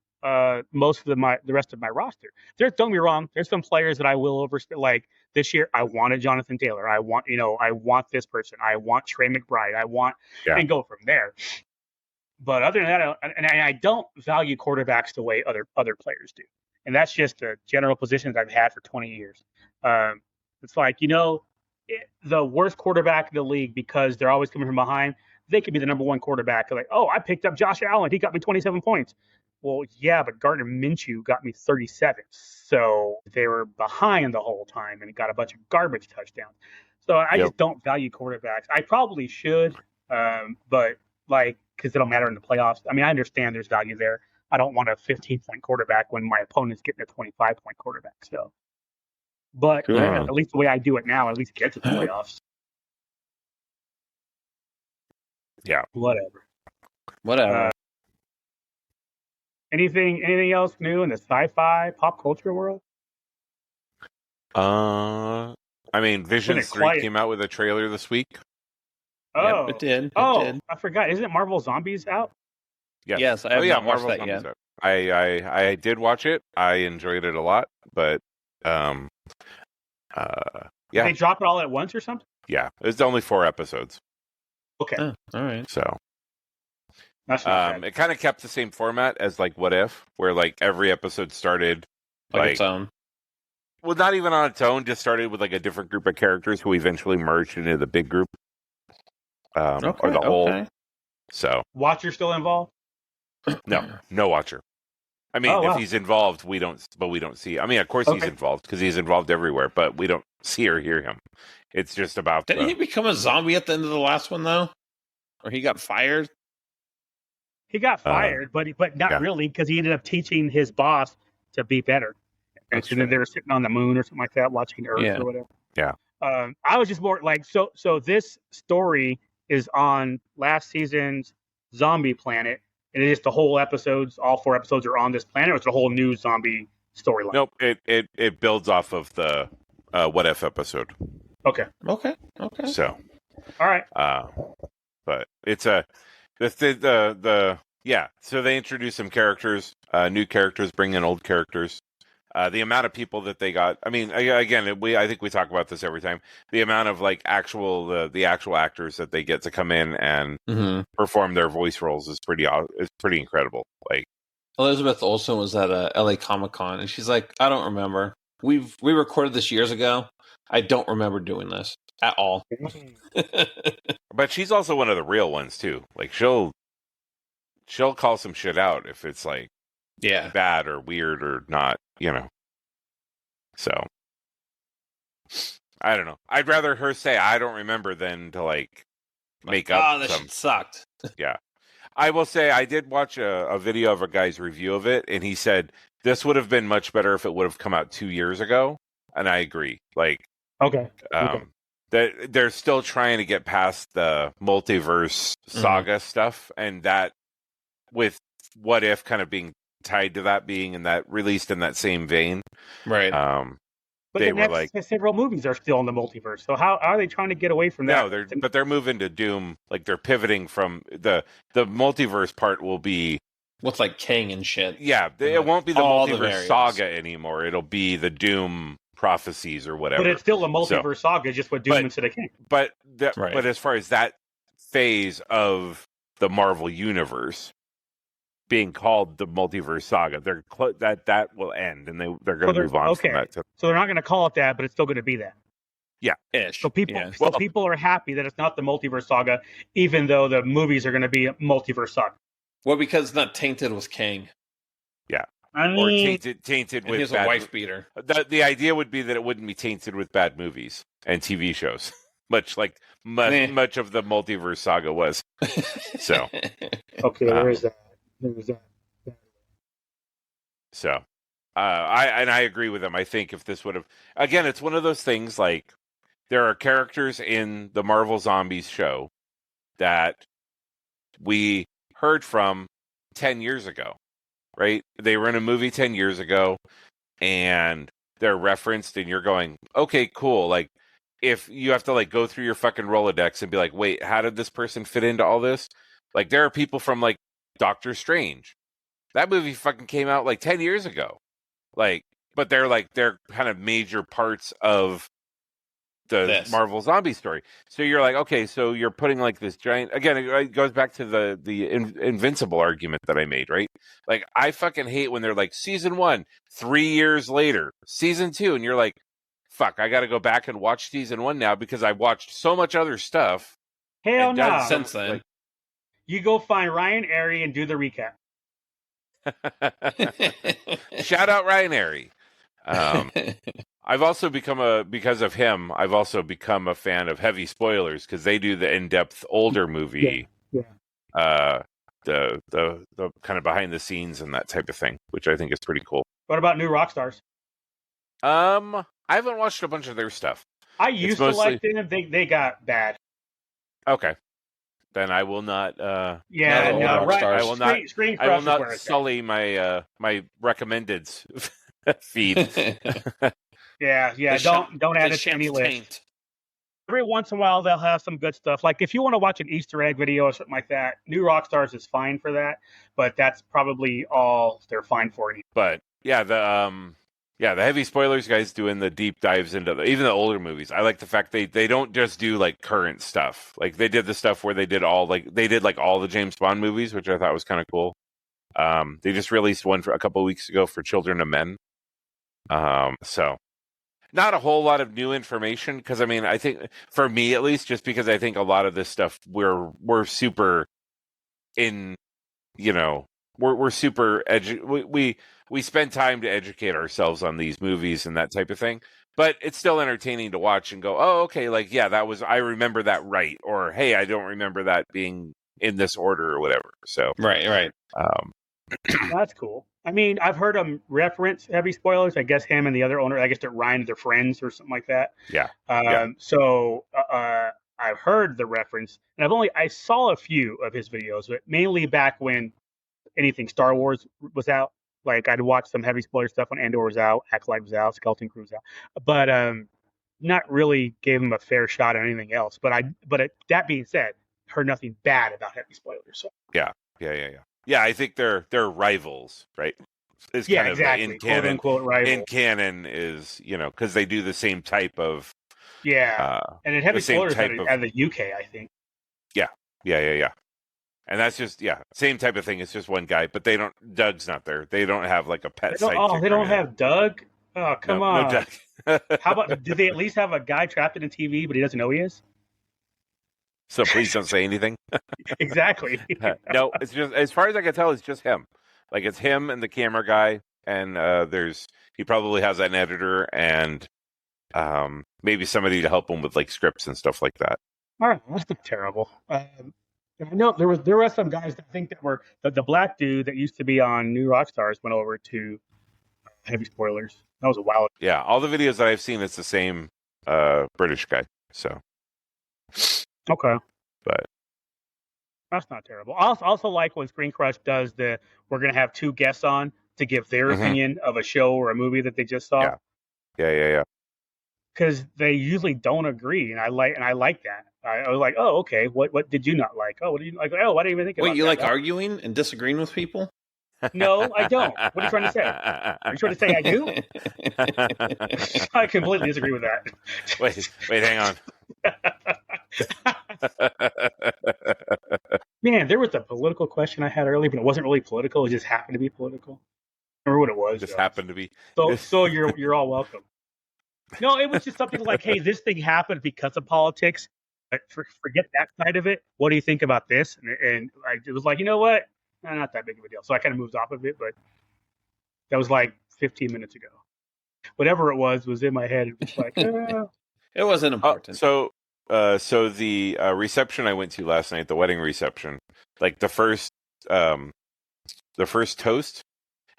C: most of the rest of my roster. Don't get me wrong. There's some players that I will overspend. Like this year, I wanted Jonathan Taylor. I want this person. I want Trey McBride. And go from there. But other than that, I don't value quarterbacks the way other players do. And that's just a general position that I've had for 20 years. It's like, the worst quarterback in the league, because they're always coming from behind, they could be the number one quarterback. They're like, oh, I picked up Josh Allen. He got me 27 points. Well, yeah, but Gardner Minshew got me 37. So they were behind the whole time and got a bunch of garbage touchdowns. So I just don't value quarterbacks. I probably should, but because it'll matter in the playoffs. I mean, I understand there's value there. I don't want a 15-point quarterback when my opponent's getting a 25-point quarterback. So, but at least the way I do it now, at least get to the playoffs.
B: Yeah.
C: Whatever. Anything else new in the sci-fi pop culture world?
B: I mean, Visions 3 came out with a trailer this week.
C: Oh,
D: yep, it did.
C: I forgot. Isn't Marvel Zombies out?
D: Yes, I have not watched that yet.
B: Out. I did watch it. I enjoyed it a lot, but yeah.
C: Did they drop it all at once or something?
B: Yeah, it's only 4 episodes.
C: Okay.
D: Oh, all right.
B: So
C: that's not bad.
B: it kind of kept the same format as like What If, where like every episode started
D: like its own.
B: Well, not even on its own, just started with like a different group of characters who eventually merged into the big group. Or the whole. So
C: Watcher still involved?
B: No Watcher. I mean, if he's involved, we don't see. I mean, of course he's involved because he's involved everywhere, but we don't see or hear him. It's just about.
D: Didn't he become a zombie at the end of the last one though, or he got fired?
C: He got fired, but not really, because he ended up teaching his boss to be better. And then they were sitting on the moon or something like that, watching Earth or whatever.
B: Yeah.
C: I was just more like, so this story is on last season's zombie planet, and it is the whole episodes, all 4 episodes are on this planet, or it's a whole new zombie storyline?
B: Nope, it builds off of the What If episode.
C: Okay.
B: So,
C: all right.
B: But it's so they introduce some characters, new characters, bring in old characters. The amount of people that they got, I mean, again, I think we talk about this every time. The amount of like the actual actors that they get to come in and perform their voice roles is pretty incredible. Like
D: Elizabeth Olsen was at LA Comic-Con, and she's like, I don't remember. We recorded this years ago. I don't remember doing this at all.
B: But she's also one of the real ones too. Like she'll call some shit out if it's like bad or weird or not, So I don't know. I'd rather her say I don't remember than to like make up.
D: Oh, that shit sucked.
B: Yeah. I will say I did watch a video of a guy's review of it, and he said this would have been much better if it would have come out 2 years ago. And I agree. Like, that they're still trying to get past the multiverse saga stuff, and that with What If kind of being tied to that being in that released in that same vein,
C: right? But the next several movies are still in the multiverse. So how are they trying to get away from that?
B: No, they're moving to Doom. Like they're pivoting from the multiverse part will be
D: with like Kang and shit.
B: Yeah, it won't be the multiverse saga anymore. It'll be the Doom prophecies or whatever.
C: But it's still a multiverse saga, just with Doom instead of King.
B: But as far as that phase of the Marvel universe being called the multiverse saga, that will end, and they're going to move on from that.
C: So they're not going to call it that, but it's still going to be that.
D: Ish.
C: So people,
D: Yeah.
C: so people are happy that it's not the multiverse saga, even though the movies are going to be a multiverse saga.
D: Well, because it's not tainted with Kang.
C: I
B: Or
C: mean,
B: tainted
D: And
B: with
D: he's a
B: bad.
D: wife beater.
B: The idea would be that it wouldn't be tainted with bad movies and TV shows, much like much of the multiverse saga was. So,
C: okay, there's that. There's that.
B: so I agree with him. I think if this would have, again, it's one of those things like there are characters in the Marvel Zombies show that we heard from 10 years ago, right? They were in a movie 10 years ago and they're referenced and you're going, okay, cool. Like if you have to like go through your fucking Rolodex and be like, wait, how did this person fit into all this? Like there are people from like Doctor Strange. That movie fucking came out like 10 years ago. Like, but they're kind of major parts of the Marvel zombie story. So you're like, okay, so you're putting like this giant, again, it goes back to the Invincible argument that I made, right? Like I fucking hate when they're like season 1, 3 years later, season 2, and you're like, fuck, I got to go back and watch season 1 now because I watched so much other stuff.
C: Hell no.
D: Since then.
B: Like,
C: you go find Ryan Airy and do the recap.
B: Shout out Ryan Airy. I've also because of him, I've also become a fan of Heavy Spoilers because they do the in-depth older movie, the kind of behind the scenes and that type of thing, which I think is pretty cool.
C: What about New Rockstars?
B: I haven't watched a bunch of their stuff.
C: I used to like them. They got bad.
B: Okay, then I will not.
C: Yeah, no, right.
B: I will not. I will not sully
C: at.
B: my my recommended feed.
C: Yeah. Don't add it to any list. Every once in a while, they'll have some good stuff. Like if you want to watch an Easter egg video or something like that, New Rockstars is fine for that. But that's probably all they're fine for.
B: But yeah, the Heavy Spoilers guys doing the deep dives into even the older movies. I like the fact they don't just do like current stuff. Like they did the stuff where they did all the James Bond movies, which I thought was kind of cool. They just released one for a couple of weeks ago for Children of Men. So not a whole lot of new information because I mean I think for me at least, just because I think a lot of this stuff we're super in, we're super we spend time to educate ourselves on these movies and that type of thing, but it's still entertaining to watch and go, oh, okay, like, yeah, I remember that right. Or, hey, I don't remember that being in this order or whatever. So,
D: right.
C: That's cool. I mean, I've heard him reference Heavy Spoilers. I guess him and the other owner, I guess they're Ryan, they're friends or something like that.
B: Yeah.
C: So I've heard the reference and I saw a few of his videos, but mainly back when anything Star Wars was out. Like I'd watch some Heavy Spoiler stuff when Andor was out, Acolyte was out, Skeleton Crew was out, but not really gave him a fair shot at anything else. But that being said, heard nothing bad about Heavy Spoilers. So.
B: Yeah. I think they're rivals, right? It's kind
C: exactly.
B: of in canon.
C: Quote unquote rival.
B: In canon is because they do the same type of.
C: Yeah, and in Heavy Spoilers out of the UK, I think.
B: Yeah. And that's just same type of thing. It's just one guy, but Doug's not there. They don't have like a pet sidekick.
C: They don't have Doug. Oh, come on.
B: No Doug.
C: How about? Do they at least have a guy trapped in a TV, but he doesn't know he is?
B: So please don't say anything.
C: Exactly.
B: No, it's just as far as I can tell, it's just him. Like it's him and the camera guy, and he probably has an editor and maybe somebody to help him with like scripts and stuff like that.
C: All right, that's not terrible. I know there were some guys that think that were the black dude that used to be on New Rockstars went over to Heavy Spoilers. That was a while ago.
B: Yeah, all the videos that I've seen, it's the same British guy. So
C: okay,
B: but
C: that's not terrible. I also like when Screen Crush does we're gonna have two guests on to give their opinion of a show or a movie that they just saw.
B: Yeah.
C: Because they usually don't agree, and I like that. I was like, oh, okay. What did you not like? Oh, what did you like? Oh, I didn't even think about that.
D: Wait, you like arguing and disagreeing with people?
C: No, I don't. What are you trying to say? Are you trying to say I do? I completely disagree with that.
B: Wait, hang on.
C: Man, there was a political question I had earlier, but it wasn't really political. It just happened to be political. I remember what it was.
B: Just happened to be.
C: So you're all welcome. No, it was just something like, hey, this thing happened because of politics. But forget that side of it. What do you think about this? And it was like, you know what? Not that big of a deal. So I kind of moved off of it, but that was like 15 minutes ago. Whatever it was in my head. It was like,
D: It wasn't important.
B: So the reception I went to last night, the wedding reception, like the first toast,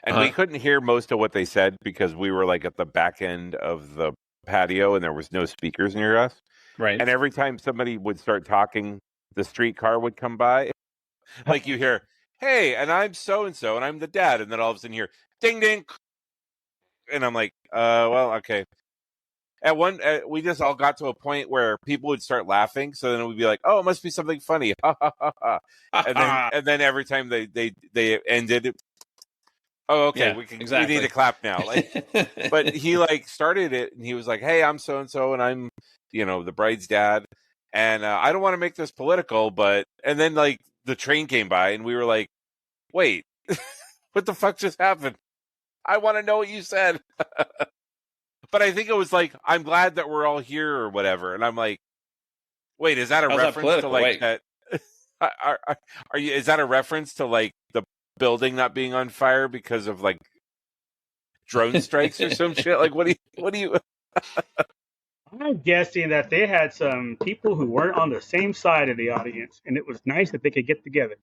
B: and we couldn't hear most of what they said because we were like at the back end of the patio and there was no speakers near us.
D: Right.
B: And every time somebody would start talking, the streetcar would come by. Like you hear, hey, and I'm so-and-so, and I'm the dad. And then all of a sudden you hear, ding, ding. And I'm like, well, okay. We just all got to a point where people would start laughing. So then it would be like, oh, it must be something funny. and then every time they ended it, oh, okay,
D: Yeah,
B: we
D: exactly.
B: need to clap now. Like, but he like started it, and he was like, "Hey, I'm so and so, and I'm, the bride's dad, and I don't want to make this political, but." And then like the train came by, and we were like, "Wait, what the fuck just happened? I want to know what you said." But I think it was like, "I'm glad that we're all here" or whatever, and I'm like, "Wait, is that a reference to like that? Are you? Is that a reference to like the building not being on fire because of like drone strikes or some shit? Like, what do you?
C: I'm guessing that they had some people who weren't on the same side of the audience, and it was nice that they could get together.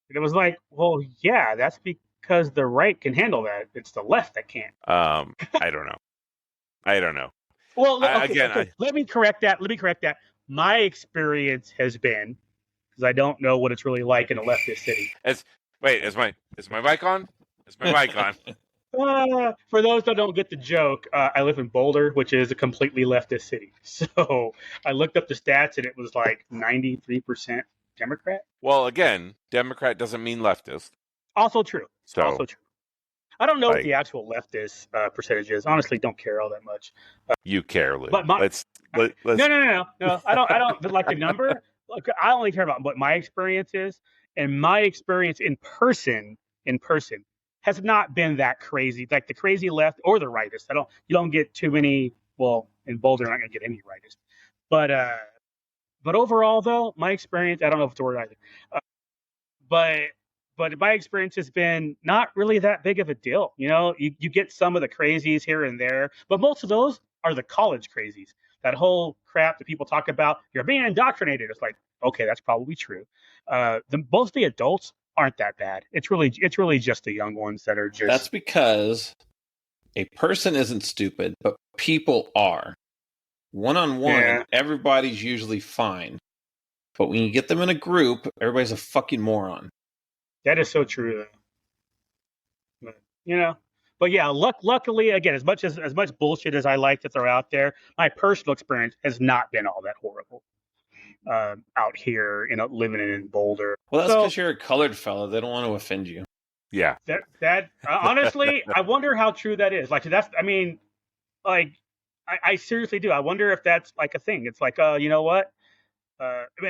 C: And it was like, well, yeah, that's because the right can handle that. It's the left that can't.
B: I don't know.
C: Well, okay. Let me correct that. My experience has been, because I don't know what it's really like in a leftist city.
B: Is my mic on? Is my mic on?
C: For those that don't get the joke, I live in Boulder, which is a completely leftist city. So I looked up the stats, and it was like 93% Democrat.
B: Well, again, Democrat doesn't mean leftist.
C: Also true.
B: So,
C: I don't know what the actual leftist percentage is. Honestly, don't care all that much.
B: You care, Lou.
C: But
B: let's...
C: No. I don't like the number. Look, I only care about what my experience is, and my experience in person has not been that crazy. Like the crazy left or the rightist. You don't get too many. Well, in Boulder, you're not going to get any rightist. But overall, though, my experience, I don't know if it's a word either. But my experience has been not really that big of a deal. You get some of the crazies here and there, but most of those are the college crazies. That whole crap that people talk about, you're being indoctrinated. It's like, okay, that's probably true. Most of the adults aren't that bad. It's really just the young ones that are just.
D: That's because a person isn't stupid, but people are. One-on-one, everybody's usually fine. But when you get them in a group, everybody's a fucking moron.
C: That is so true. But yeah, luckily, again, as much bullshit as I like to throw out there, my personal experience has not been all that horrible out here, living in Boulder.
D: Well, that's because you're a colored fella. They don't want to offend you.
B: Yeah.
C: That honestly, I wonder how true that is. Like I seriously do. I wonder if that's like a thing. It's like, you know what?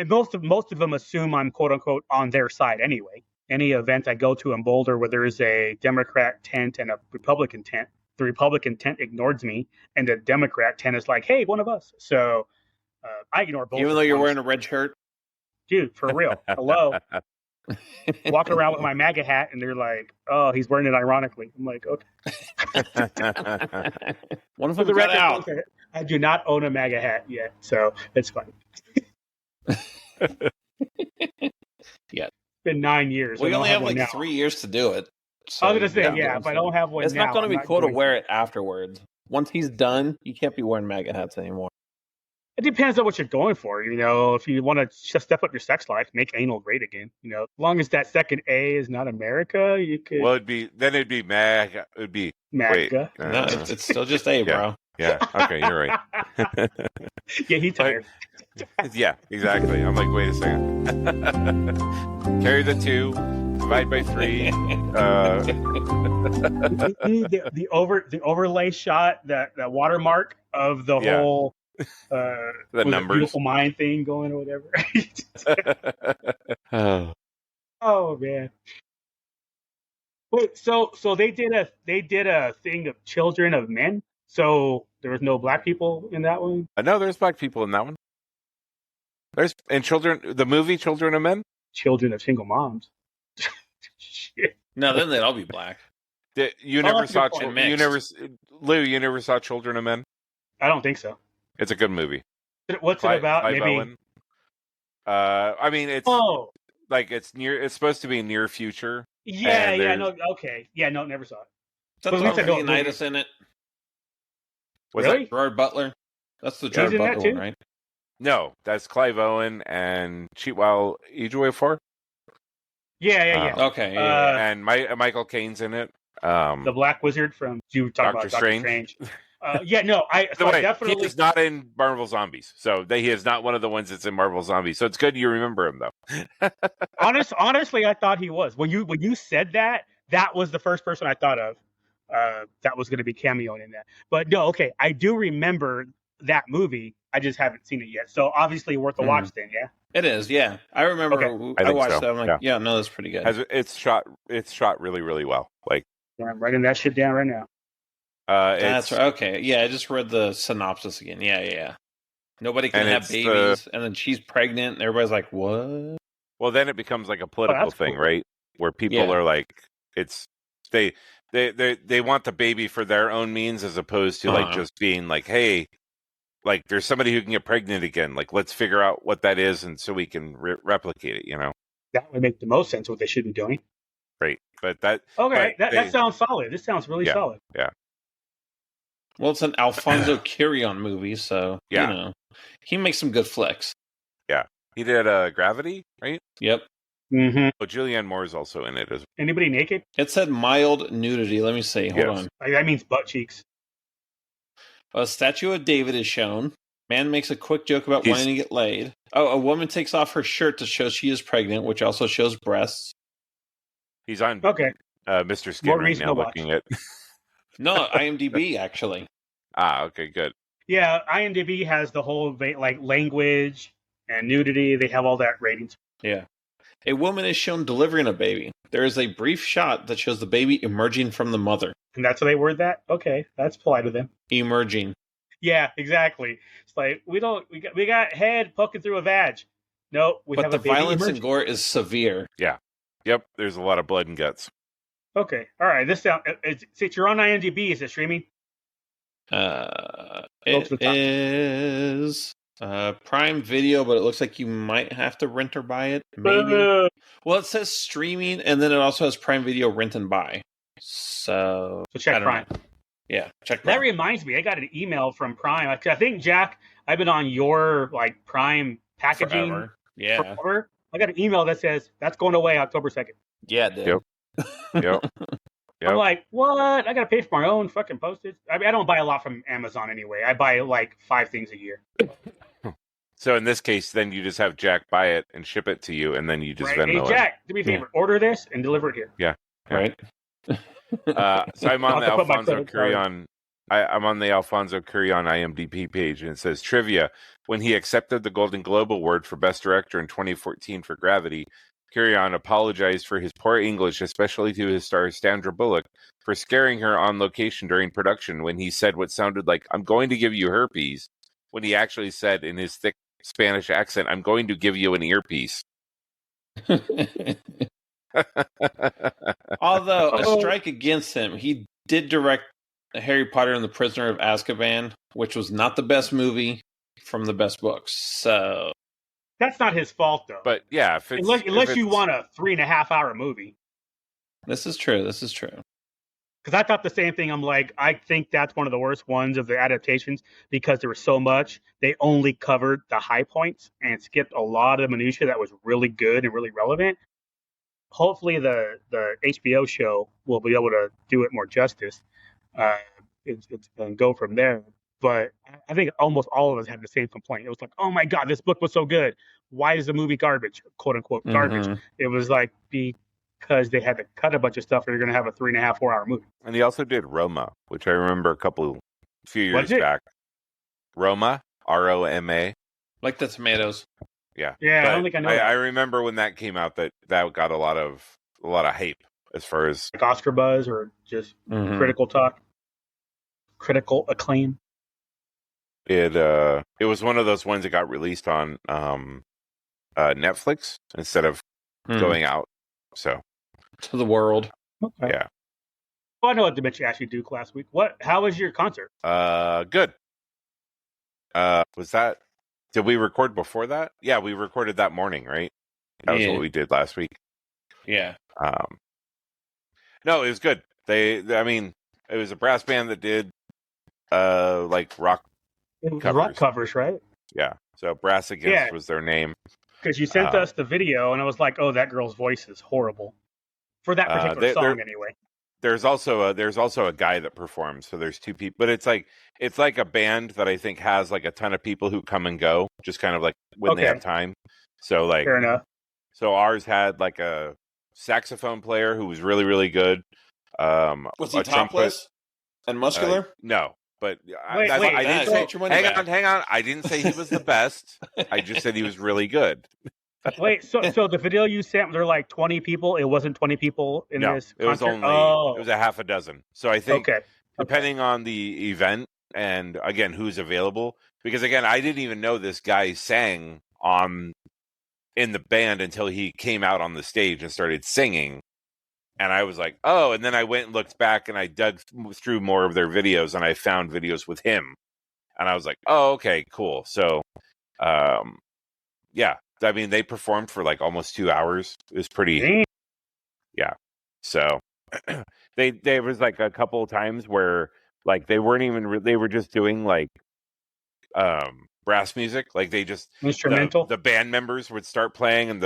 C: Most of them assume I'm quote unquote on their side anyway. Any event I go to in Boulder where there is a Democrat tent and a Republican tent, the Republican tent ignores me, and the Democrat tent is like, "Hey, one of us." So I ignore both.
D: Even though you're wearing a red shirt,
C: dude, for real. Hello. Walking around with my MAGA hat, and they're like, "Oh, he's wearing it ironically." I'm like, "Okay."
D: One of them got out.
C: I do not own a MAGA hat yet, so it's fine.
D: Yeah.
C: It's been 9 years.
D: We only have like 3 years to do it.
C: So I was going to say, if I don't have one
D: it's
C: now.
D: It's not going to be cool to wear it afterwards. Once he's done, you can't be wearing MAGA hats anymore.
C: It depends on what you're going for. If you want to step up your sex life, make anal great again. As long as that second A is not America, you could.
B: Well, it'd be MAGA. It would be
C: MAGA.
B: Wait,
D: no, it's still just A, bro.
B: Yeah. Okay, you're right.
C: Yeah, he's tired.
B: Yeah, exactly. I'm like, wait a second. Carry the 2, divide by 3.
C: The overlay shot, the watermark of the whole
B: the numbers,
C: beautiful mind thing going or whatever. Oh man. Wait, so they did a thing of children of men. So there was no black people in that one?
B: No, there's black people in that one. And children, the movie Children of Men?
C: Children of single moms. Shit.
D: No, then they'd all be black.
B: You never saw Lou, you never saw Children of Men?
C: I don't think so.
B: It's a good movie.
C: What's it about?
B: Clive
C: Maybe.
B: Owen. I mean, it's like it's supposed to be near future.
C: Yeah, no, okay. Yeah, no, never saw it.
D: That's Leonidas in it.
B: Was
C: really?
B: that
D: Gerard Butler? That's the Gerard Butler one, right?
B: No, that's Clive Owen and Chiwetel Ejiofor.
C: Yeah.
D: Okay, yeah.
B: And Michael Caine's in it.
C: The Black Wizard from you talking about Doctor Strange. Yeah, no, I definitely.
B: He is not in Marvel Zombies, so he is not one of the ones that's in Marvel Zombies. So it's good you remember him though.
C: Honestly, I thought he was. When you said that was the first person I thought of. That was going to be cameoing in that. But no, okay, I do remember that movie. I just haven't seen it yet. So obviously worth a watch then, yeah?
D: It is, yeah. I remember I watched that. I'm like, yeah, no, that's pretty good.
B: It's shot really, really well. Like,
C: I'm writing that shit down right now.
D: That's right. Okay. Yeah, I just read the synopsis again. Yeah. Nobody can have babies, and then she's pregnant, and everybody's like, what?
B: Well, then it becomes like a political thing, cool. Right? Where people are like, they want the baby for their own means as opposed to like just being like, hey, like there's somebody who can get pregnant again. Like, let's figure out what that is, and so we can replicate it. You know,
C: that would make the most sense what they should be doing.
B: Right, but that
C: that sounds solid. This sounds really solid.
B: Yeah.
D: Well, it's an Alfonso Cuarón movie, so you know he makes some good flicks.
B: Yeah, he did Gravity, right?
D: Yep.
C: Mm-hmm.
B: Oh, Julianne Moore is also in it as well.
C: Anybody naked?
D: It said mild nudity. Let me see. Hold on.
C: That means butt cheeks.
D: A statue of David is shown. Man makes a quick joke about wanting to get laid. Oh, a woman takes off her shirt to show she is pregnant, which also shows breasts.
B: He's on Mr. Skin
C: More
B: right now looking at...
D: No, IMDb, actually.
B: Okay, good.
C: Yeah, IMDb has the whole like language and nudity. They have all that ratings.
D: Yeah. A woman is shown delivering a baby. There is a brief shot that shows the baby emerging from the mother.
C: And that's how they word that? Okay, that's polite of them.
D: Emerging.
C: Yeah, exactly. It's like, we got head poking through a vag. No, we have a baby
D: violence
C: emerging.
D: And gore is severe.
B: Yeah. Yep, there's a lot of blood and guts.
C: Okay, all right. Since you're on IMDb, is it streaming?
D: It is Prime Video, but it looks like you might have to rent or buy it. Maybe. Well, it says streaming, and then it also has Prime Video rent and buy. So
C: check Prime.
D: Yeah, check Prime.
C: That reminds me, I got an email from Prime. I think, Jack, I've been on your like Prime packaging
D: forever. Yeah.
C: Forever. I got an email that says that's going away October 2nd.
D: Yeah, it did.
B: Yep.
C: I'm like, what? I got to pay for my own fucking postage. I mean, I don't buy a lot from Amazon anyway. I buy like 5 things a year.
B: So in this case, then you just have Jack buy it and ship it to you, and then you just Venmo it.
C: Hey, Jack, do me a favor. Order this and deliver it here.
B: Yeah.
D: Right.
B: So I'm on the Alfonso Cuarón. I'm on the Alfonso Cuarón IMDb page, and it says trivia. When he accepted the Golden Globe Award for Best Director in 2014 for Gravity, Cuarón apologized for his poor English, especially to his star Sandra Bullock, for scaring her on location during production when he said what sounded like, "I'm going to give you herpes," when he actually said in his thick Spanish accent, "I'm going to give you an earpiece."
D: Although a strike against him, he did direct Harry Potter and the Prisoner of Azkaban, which was not the best movie from the best books. So
C: that's not his fault, though.
B: But yeah,
C: unless you want a 3.5-hour movie.
D: This is true.
C: Because I thought the same thing. I'm like, I think that's one of the worst ones of the adaptations because there was so much. They only covered the high points and skipped a lot of the minutia that was really good and really relevant. Hopefully the HBO show will be able to do it more justice. It's going to go from there. But I think almost all of us had the same complaint. It was like, oh my God, this book was so good. Why is the movie garbage? "Quote unquote garbage." Mm-hmm. It was like, because they had to cut a bunch of stuff. They're going to have a 3.5-4 hour movie.
B: And he also did Roma, which I remember a few years back. Roma, Roma.
D: Like the tomatoes.
B: Yeah.
C: Yeah, I don't think I know.
B: I remember when that came out that got a lot of hype as far as
C: like Oscar buzz or just critical talk. critical acclaim.
B: It was one of those ones that got released on Netflix instead of going out. So
D: to the world.
C: Okay.
B: Yeah.
C: Well, I know what Dimitri asked you, Duke, last week. How was your concert?
B: Good. Was that? Did we record before that? Yeah, we recorded that morning, right? That was what we did last week.
D: Yeah.
B: No, it was good. I mean, it was a brass band that did like rock covers.
C: Rock covers, right?
B: Yeah. So Brass Against was their name.
C: Because you sent us the video, and I was like, "Oh, that girl's voice is horrible." For that particular song, anyway.
B: There's also a guy that performs. So there's two people, but it's like a band that I think has like a ton of people who come and go, just kind of like when they have time. So like,
C: fair enough.
B: So ours had like a saxophone player who was really, really good.
D: Was he topless and muscular?
B: No, but
C: wait,
B: I didn't say. Hang on. I didn't say he was the best. I just said he was really good.
C: Wait, so the video you sent, there were like 20 people. It wasn't 20 people in this concert?
B: It was only it was a half a dozen. So I think depending on the event and again who's available, because again I didn't even know this guy sang in the band until he came out on the stage and started singing. And I was like, oh, and then I went and looked back and I dug through more of their videos and I found videos with him. And I was like, oh, okay, cool. So, yeah, I mean, they performed for like almost 2 hours. It was pretty, yeah. So there was like a couple of times where like they weren't even, they were just doing like, brass music, like they just
C: instrumental.
B: The band members would start playing, and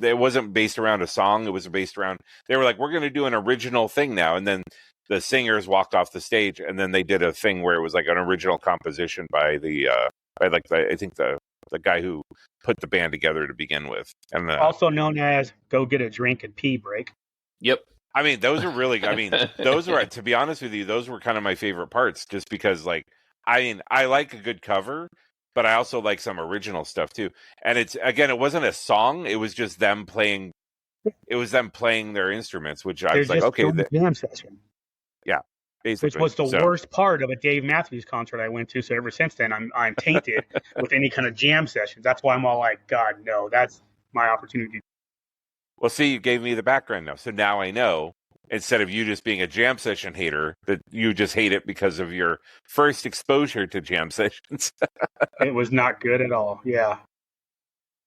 B: it wasn't based around a song. It was based around they were like, we're going to do an original thing now, and then the singers walked off the stage, and then they did a thing where it was like an original composition by I think the guy who put the band together to begin with, and
C: also known as "Go Get a Drink and Pee Break."
D: Yep.
B: I mean, those are really. I mean, those were, to be honest with you, those were kind of my favorite parts, just because like I like a good cover. But I also like some original stuff too. And it wasn't a song. It was just them playing. It was them playing their instruments, which I was like, okay,
C: jam session.
B: Yeah, basically.
C: Which was the worst part of a Dave Matthews concert I went to. So ever since then, I'm tainted with any kind of jam sessions. That's why I'm all like, God, no, that's my opportunity.
B: Well, see, you gave me the background now, so now I know. Instead of you just being a jam session hater, that you just hate it because of your first exposure to jam sessions.
C: It was not good at all. Yeah.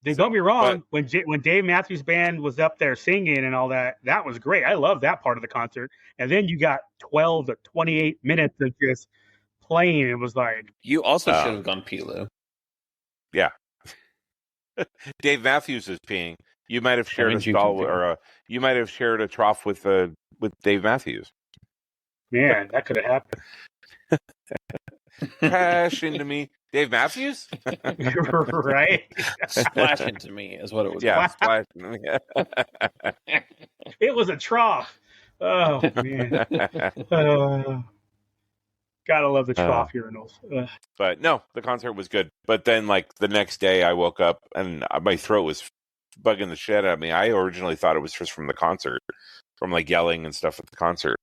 C: Don't get me wrong. When Dave Matthews Band was up there singing and all that, that was great. I love that part of the concert. And then you got 12 to 28 minutes of just playing. It was like...
D: You also should have gone Pilu.
B: Yeah. Dave Matthews is peeing. You might have shared a stall, or you might have shared a trough with Dave Matthews.
C: Man, that could have happened.
B: Crash into me, Dave Matthews.
C: Right?
D: Splash into me is what it was.
B: Yeah, splash into me.
C: It was a trough. Oh man. Gotta love the trough urinals.
B: But no, the concert was good. But then, like the next day, I woke up and my throat was bugging the shit out of me. I originally thought it was just from the concert, from like yelling and stuff at the concert,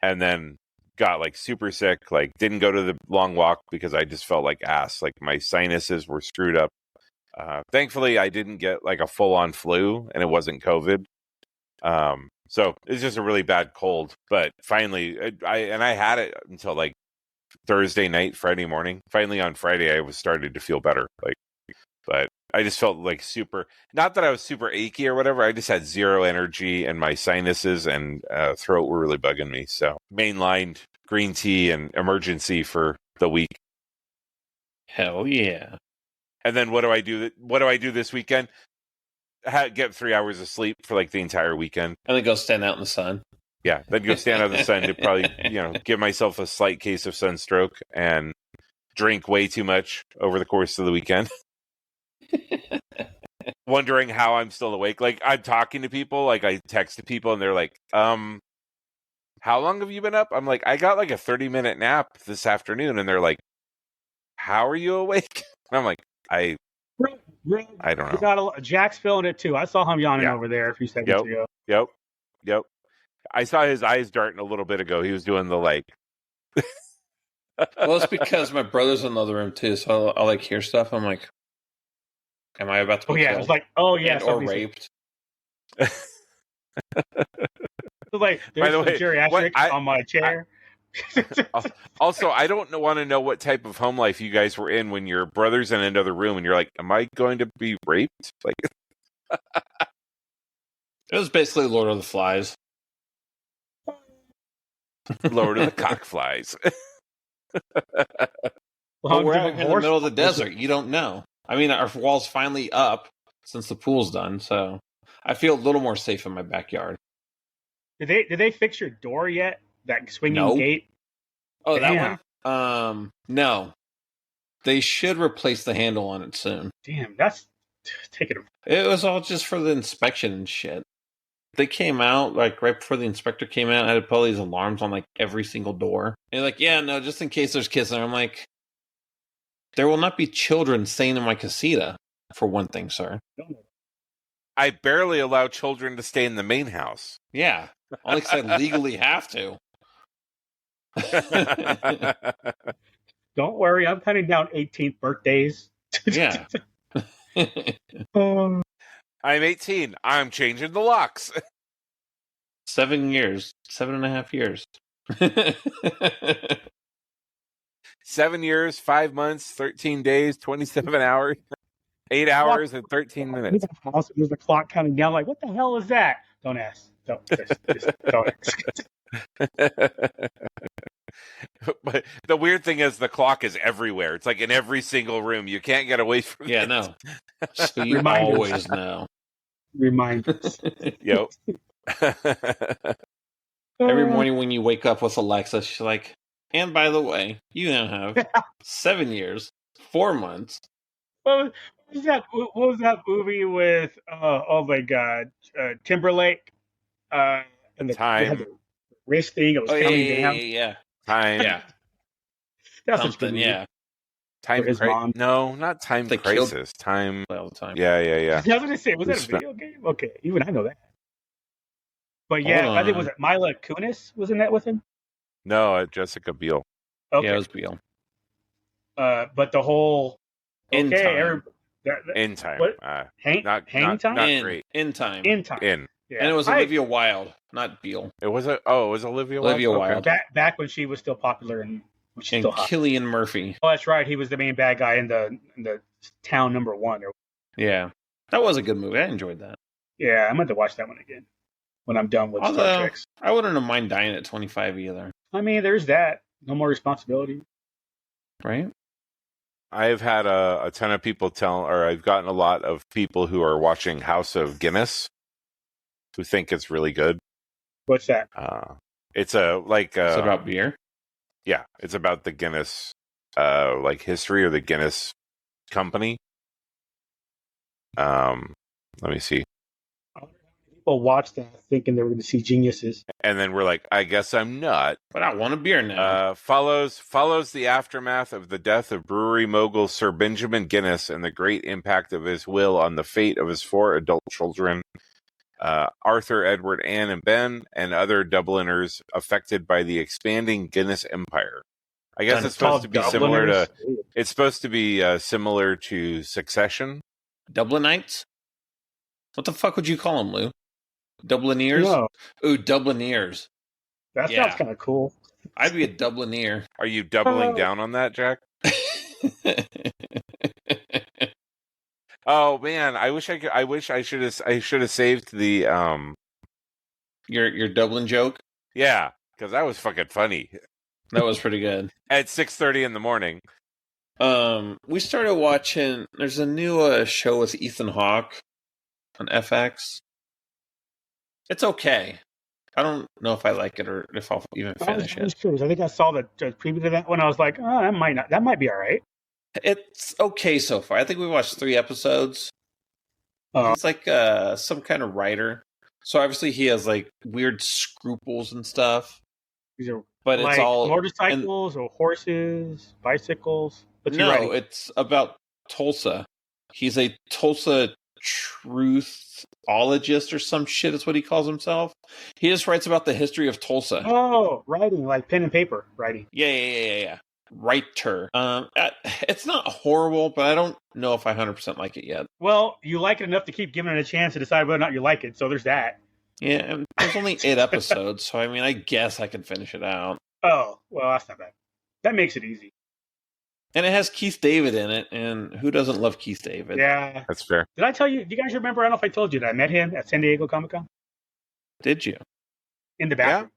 B: and then got like super sick. Like didn't go to the long walk because I just felt like ass. Like my sinuses were screwed up. Thankfully, I didn't get like a full on flu, and it wasn't COVID. So it's just a really bad cold. But finally, I had it until like Thursday night, Friday morning. Finally on Friday, I was started to feel better. But I just felt like super, not that I was super achy or whatever. I just had zero energy, and my sinuses and throat were really bugging me. So mainlined green tea and emergency for the week.
D: Hell yeah.
B: And then what do I do? What do I do this weekend? Get 3 hours of sleep for like the entire weekend.
D: And then go stand out in the sun.
B: Yeah, then go stand out in the sun to probably, give myself a slight case of sunstroke and drink way too much over the course of the weekend. Wondering how I'm still awake. Like I'm talking to people, like I text to people and they're like, how long have you been up? I'm like, I got like a 30-minute nap this afternoon. And they're like, how are you awake? And I'm like, I don't know.
C: Jack's feeling it too. I saw him yawning over there a few seconds ago.
B: Yep. I saw his eyes darting a little bit ago. He was doing the like
D: Well, it's because my brother's in the other room too, so I'll like hear stuff. I'm like, am I about to be
C: Oh yeah,
D: killed
C: it's like, oh yeah,
D: or raped?
C: It's like,
B: By
C: there's
B: the
C: some
B: way,
C: geriatrics on my chair.
B: Also, I don't want to know what type of home life you guys were in when your brother's in another room and you're like, am I going to be raped? Like,
D: It was basically Lord of the Flies.
B: Lord of the Cockflies.
D: But we're out here in the middle of the desert. You don't know. I mean, our wall's finally up since the pool's done, so I feel a little more safe in my backyard.
C: Did they fix your door yet? That swinging gate?
D: Oh,
C: Damn.
D: that one? No. They should replace the handle on it soon.
C: Damn, that's taking
D: It was all just for the inspection and shit. They came out, like, right before the inspector came out, I had to put all these alarms on, like, every single door. And they're like, yeah, no, just in case there's kids. And I'm like, there will not be children staying in my casita, for one thing, sir.
B: I barely allow children to stay in the main house.
D: Yeah, only because I legally have to.
C: Don't worry, I'm counting down 18th birthdays.
D: Yeah.
B: I'm 18. I'm changing the locks.
D: 7 years. 7.5 years.
B: 7 years, 5 months, 13 days, 27 hours, 8 hours, and 13 minutes.
C: There's a clock counting down. Like, what the hell is that? Don't ask. Just don't ask.
B: But the weird thing is the clock is everywhere. It's like in every single room. You can't get away from it.
D: Yeah, no. So you always know.
C: Reminders.
B: Yep.
D: Every morning when you wake up with Alexa, she's like, and by the way, you now have 7 years, 4 months.
C: What was that movie with, oh my God, Timberlake? And the
B: Time.
C: the wrist thing, it was counting down.
D: Yeah.
B: Time.
D: Yeah.
C: That's
D: Something, yeah.
B: Time crisis. No, not time crisis. Time.
D: All the time.
B: Yeah.
C: I was going to say, was that a video game? Okay, even I know that. But yeah, I think, was it Mila Kunis was in that with him?
B: No, Jessica Biel.
C: Okay.
D: Yeah, it was Biel.
C: But the whole...
D: In time.
B: In time.
C: What? Hang time?
B: Not great.
D: In time.
C: In time.
B: In.
C: Yeah.
D: And it was Olivia Wilde, not Biel.
B: It was Olivia Wilde.
D: Olivia Wilde.
C: Back when she was still popular and when she's
D: And
C: still hot.
D: Cillian Murphy.
C: Oh, that's right. He was the main bad guy in the town number 1.
D: Yeah. That was a good movie. I enjoyed that.
C: Yeah, I'm going to watch that one again when I'm done with Star Trek.
D: I wouldn't have mind dying at 25 either.
C: I mean, there's that. No more responsibility.
D: Right?
B: I've had a ton of people I've gotten a lot of people who are watching House of Guinness who think it's really good.
C: What's that?
B: It's
D: it's about beer?
B: Yeah, it's about the Guinness history or the Guinness company. Let me see.
C: People watch that thinking they were going to see geniuses.
B: And then we're like, I guess I'm not.
D: But I want a beer now.
B: Follows the aftermath of the death of brewery mogul Sir Benjamin Guinness and the great impact of his will on the fate of his 4 adult children, Arthur, Edward, Anne, and Ben, and other Dubliners affected by the expanding Guinness empire. I guess it's supposed to be similar to. It's supposed to be similar to Succession.
D: Dublinites? What the fuck would you call them, Lou? Dublineers?
C: No.
D: Ooh, Dublineers.
C: That sounds kind of cool.
D: I'd be a Dublineer.
B: Are you doubling down on that, Jack? Oh man, I wish I should have saved the
D: your Dublin joke.
B: Yeah, because that was fucking funny.
D: That was pretty good.
B: At 6:30 in the morning.
D: We started watching. There's a new show with Ethan Hawke on FX. It's okay. I don't know if I like it or if I'll even finish it.
C: Curious. I think I saw the preview to that one. I was like, oh, that might be all right.
D: It's okay so far. I think we watched 3 episodes. He's like some kind of writer. So obviously he has like weird scruples and stuff. But
C: like
D: it's all
C: motorcycles or horses, bicycles.
D: It's about Tulsa. He's a Tulsa truthologist or some shit is what he calls himself. He just writes about the history of Tulsa.
C: Oh, writing, like pen and paper writing.
D: Yeah. writer. It's not horrible, but I don't know if I 100% like it yet.
C: Well, you like it enough to keep giving it a chance to decide whether or not you like it. So there's that.
D: Yeah, and there's only 8 episodes, so I mean, I guess I can finish it out.
C: Oh, well, that's not bad. That makes it easy.
D: And it has Keith David in it, and who doesn't love Keith David?
C: Yeah.
B: That's fair.
C: Did I tell you? Do you guys remember? I don't know if I told you that I met him at San Diego Comic-Con.
D: Did you?
C: In the bathroom.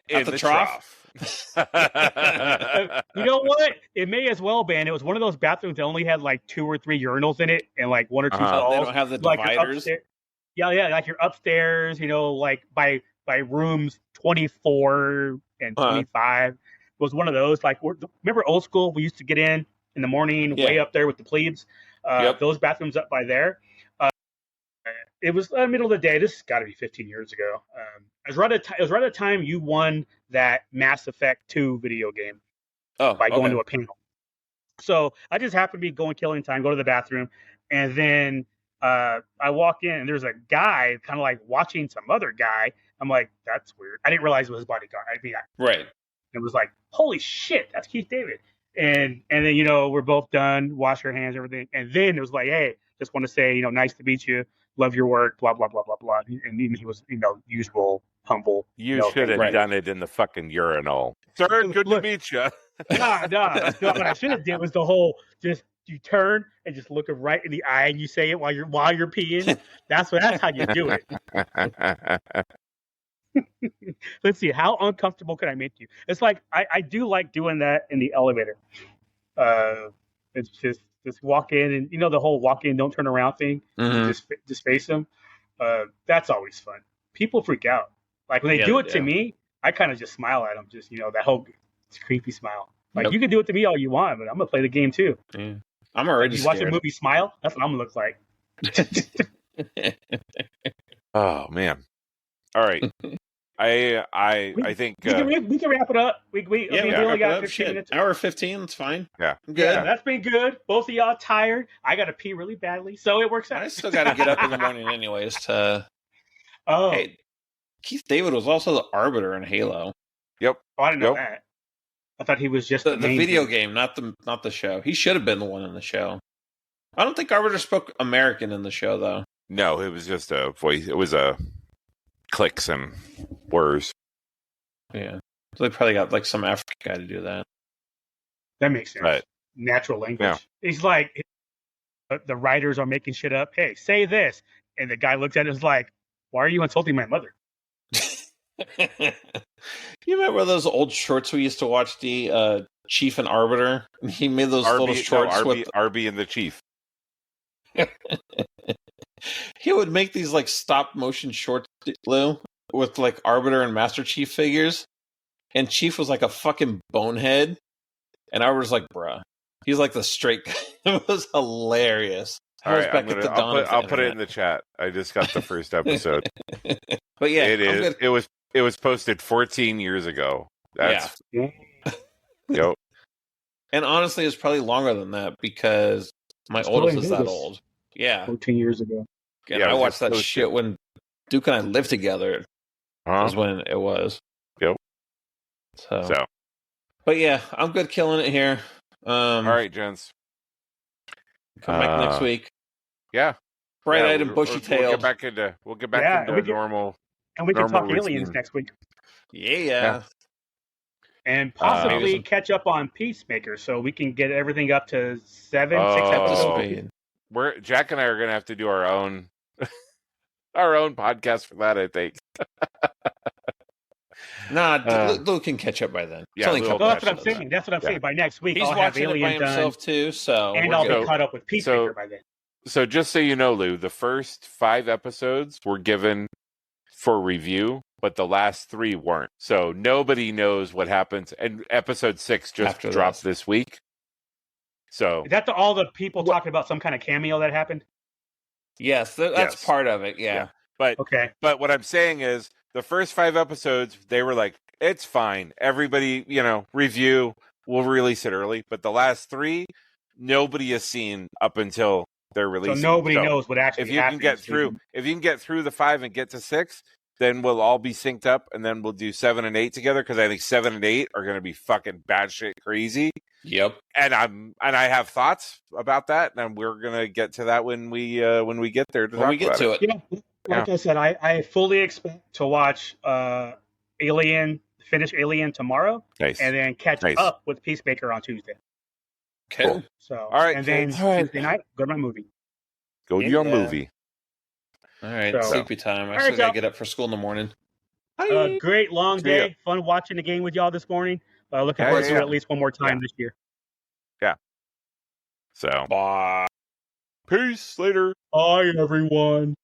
B: In
D: the trough?
C: You know what? It may as well been. It was one of those bathrooms that only had like 2 or 3 urinals in it and like 1 or 2 stalls.
D: They don't have the
C: like
D: dividers?
C: Yeah, like you're upstairs, like by rooms 24 and 25. It was one of those. Like, remember old school? We used to get in the morning, way up there with the plebes. Those bathrooms up by there. It was the middle of the day. This has got to be 15 years ago. It was right at the time you won that Mass Effect 2 video game by going to a panel. So I just happened to be going killing time, go to the bathroom, and then I walk in, and there's a guy kind of like watching some other guy. I'm like, that's weird. I didn't realize it was his bodyguard.
D: Right.
C: It was like, holy shit, that's Keith David. And then, we're both done, wash our hands, everything. And then it was like, hey, just want to say, nice to meet you. Love your work, blah, blah, blah, blah, blah. And he was, usual, humble.
B: You should have done it in the fucking urinal. Sir, good to meet you.
C: No. What I should have did was the whole, just you turn and just look him right in the eye and you say it while you're peeing. That's how you do it. Let's see, how uncomfortable can I make you? It's like I do like doing that in the elevator. It's just walk in and the whole walk in, don't turn around thing.
D: Mm-hmm.
C: Just face them. That's always fun. People freak out. Like when they do it to me, I kind of just smile at them. Just that whole creepy smile. Like you can do it to me all you want, but I'm gonna play the game too.
D: Yeah. I'm already
C: you
D: scared.
C: watch a movie, smile. That's what I'm gonna look like.
B: Oh man. All right. I think
C: we can wrap it up. We only got 15 minutes.
D: Hour 15, it's fine.
B: Yeah.
D: I'm good.
C: Yeah, that's been good. Both of y'all tired. I got to pee really badly, so it works out.
D: I still got to get up in the morning anyways to...
C: Oh.
D: Hey, Keith David was also the Arbiter in Halo.
B: Yep.
C: Oh, I didn't know that. I thought he was just
D: the video game, not the show. He should have been the one in the show. I don't think Arbiter spoke American in the show, though.
B: No, it was just a voice. It was a clicks and words.
D: Yeah. So they probably got like some African guy to do that.
C: That makes sense.
B: Right.
C: Natural language.
B: Yeah.
C: He's like, the writers are making shit up. Hey, say this. And the guy looks at it and is like, why are you insulting my mother?
D: You remember those old shorts we used to watch, the Chief and Arbiter? He made those little shorts with
B: Arby and the Chief.
D: He would make these like stop motion shorts, Lou, with like Arbiter and Master Chief figures. And Chief was like a fucking bonehead. And Arbiter's like, bruh. He's like the straight guy. It was hilarious.
B: All right, I'll put it in the chat. I just got the first episode.
D: But yeah,
B: it was posted 14 years ago. That's Yep.
D: And honestly, it's probably longer than that because my oldest is that old. Yeah.
C: 14 years ago.
D: And I watched that shit when Duke and I lived together. Was when it was.
B: Yep.
D: So. But yeah, I'm good killing it here.
B: All right, gents.
D: Come back next week.
B: Yeah.
D: Bright-eyed and bushy-tailed.
B: We'll get back into normal.
C: And we can talk aliens next week.
D: Yeah.
C: And possibly catch up on Peacemaker so we can get everything up to 6 episodes.
B: Jack and I are going to have to do our own podcast for that, I think.
D: Lou can catch up by then.
B: Yeah,
C: that's what I'm saying. That's what I'm saying. By next week, I'll have Alien
D: it by himself too. So
C: and I'll be caught up with Peacemaker by then.
B: So just so you know, Lou, the first 5 episodes were given for review, but the last 3 weren't. So nobody knows what happens. And episode 6 just dropped this week. So
C: is that all the people talking about some kind of cameo that happened?
D: Yes, that's part of it. Yeah.
B: But what I'm saying is the first 5 episodes, they were like, it's fine. Everybody, review. We'll release it early. But the last 3, nobody has seen up until they're releasing.
C: So nobody knows what actually
B: happens. If you can get through the 5 and get to 6, then we'll all be synced up, and then we'll do 7 and 8 together because I think 7 and 8 are going to be fucking batshit crazy.
D: Yep.
B: And I have thoughts about that, and we're going to get to that when we get there.
D: When we get to it.
C: Yeah, like I said, I fully expect to watch finish Alien tomorrow,
B: Nice.
C: and then catch up with Peacemaker on Tuesday.
D: Okay.
B: Cool.
C: So,
B: All right,
C: and then Tuesday night, go to my movie.
B: Go to your movie.
D: All right,
C: So-
D: sleepy time. I
C: All
D: still
C: right,
D: got to
C: y'all.
D: get up for school in the morning.
C: Great long
B: See ya.
C: day. Fun watching the game with y'all this morning. Looking
B: Yeah,
C: forward to
B: yeah.
C: it at least one more time
B: Yeah.
C: this year.
B: So,
D: Bye.
B: peace later.
C: Bye, everyone.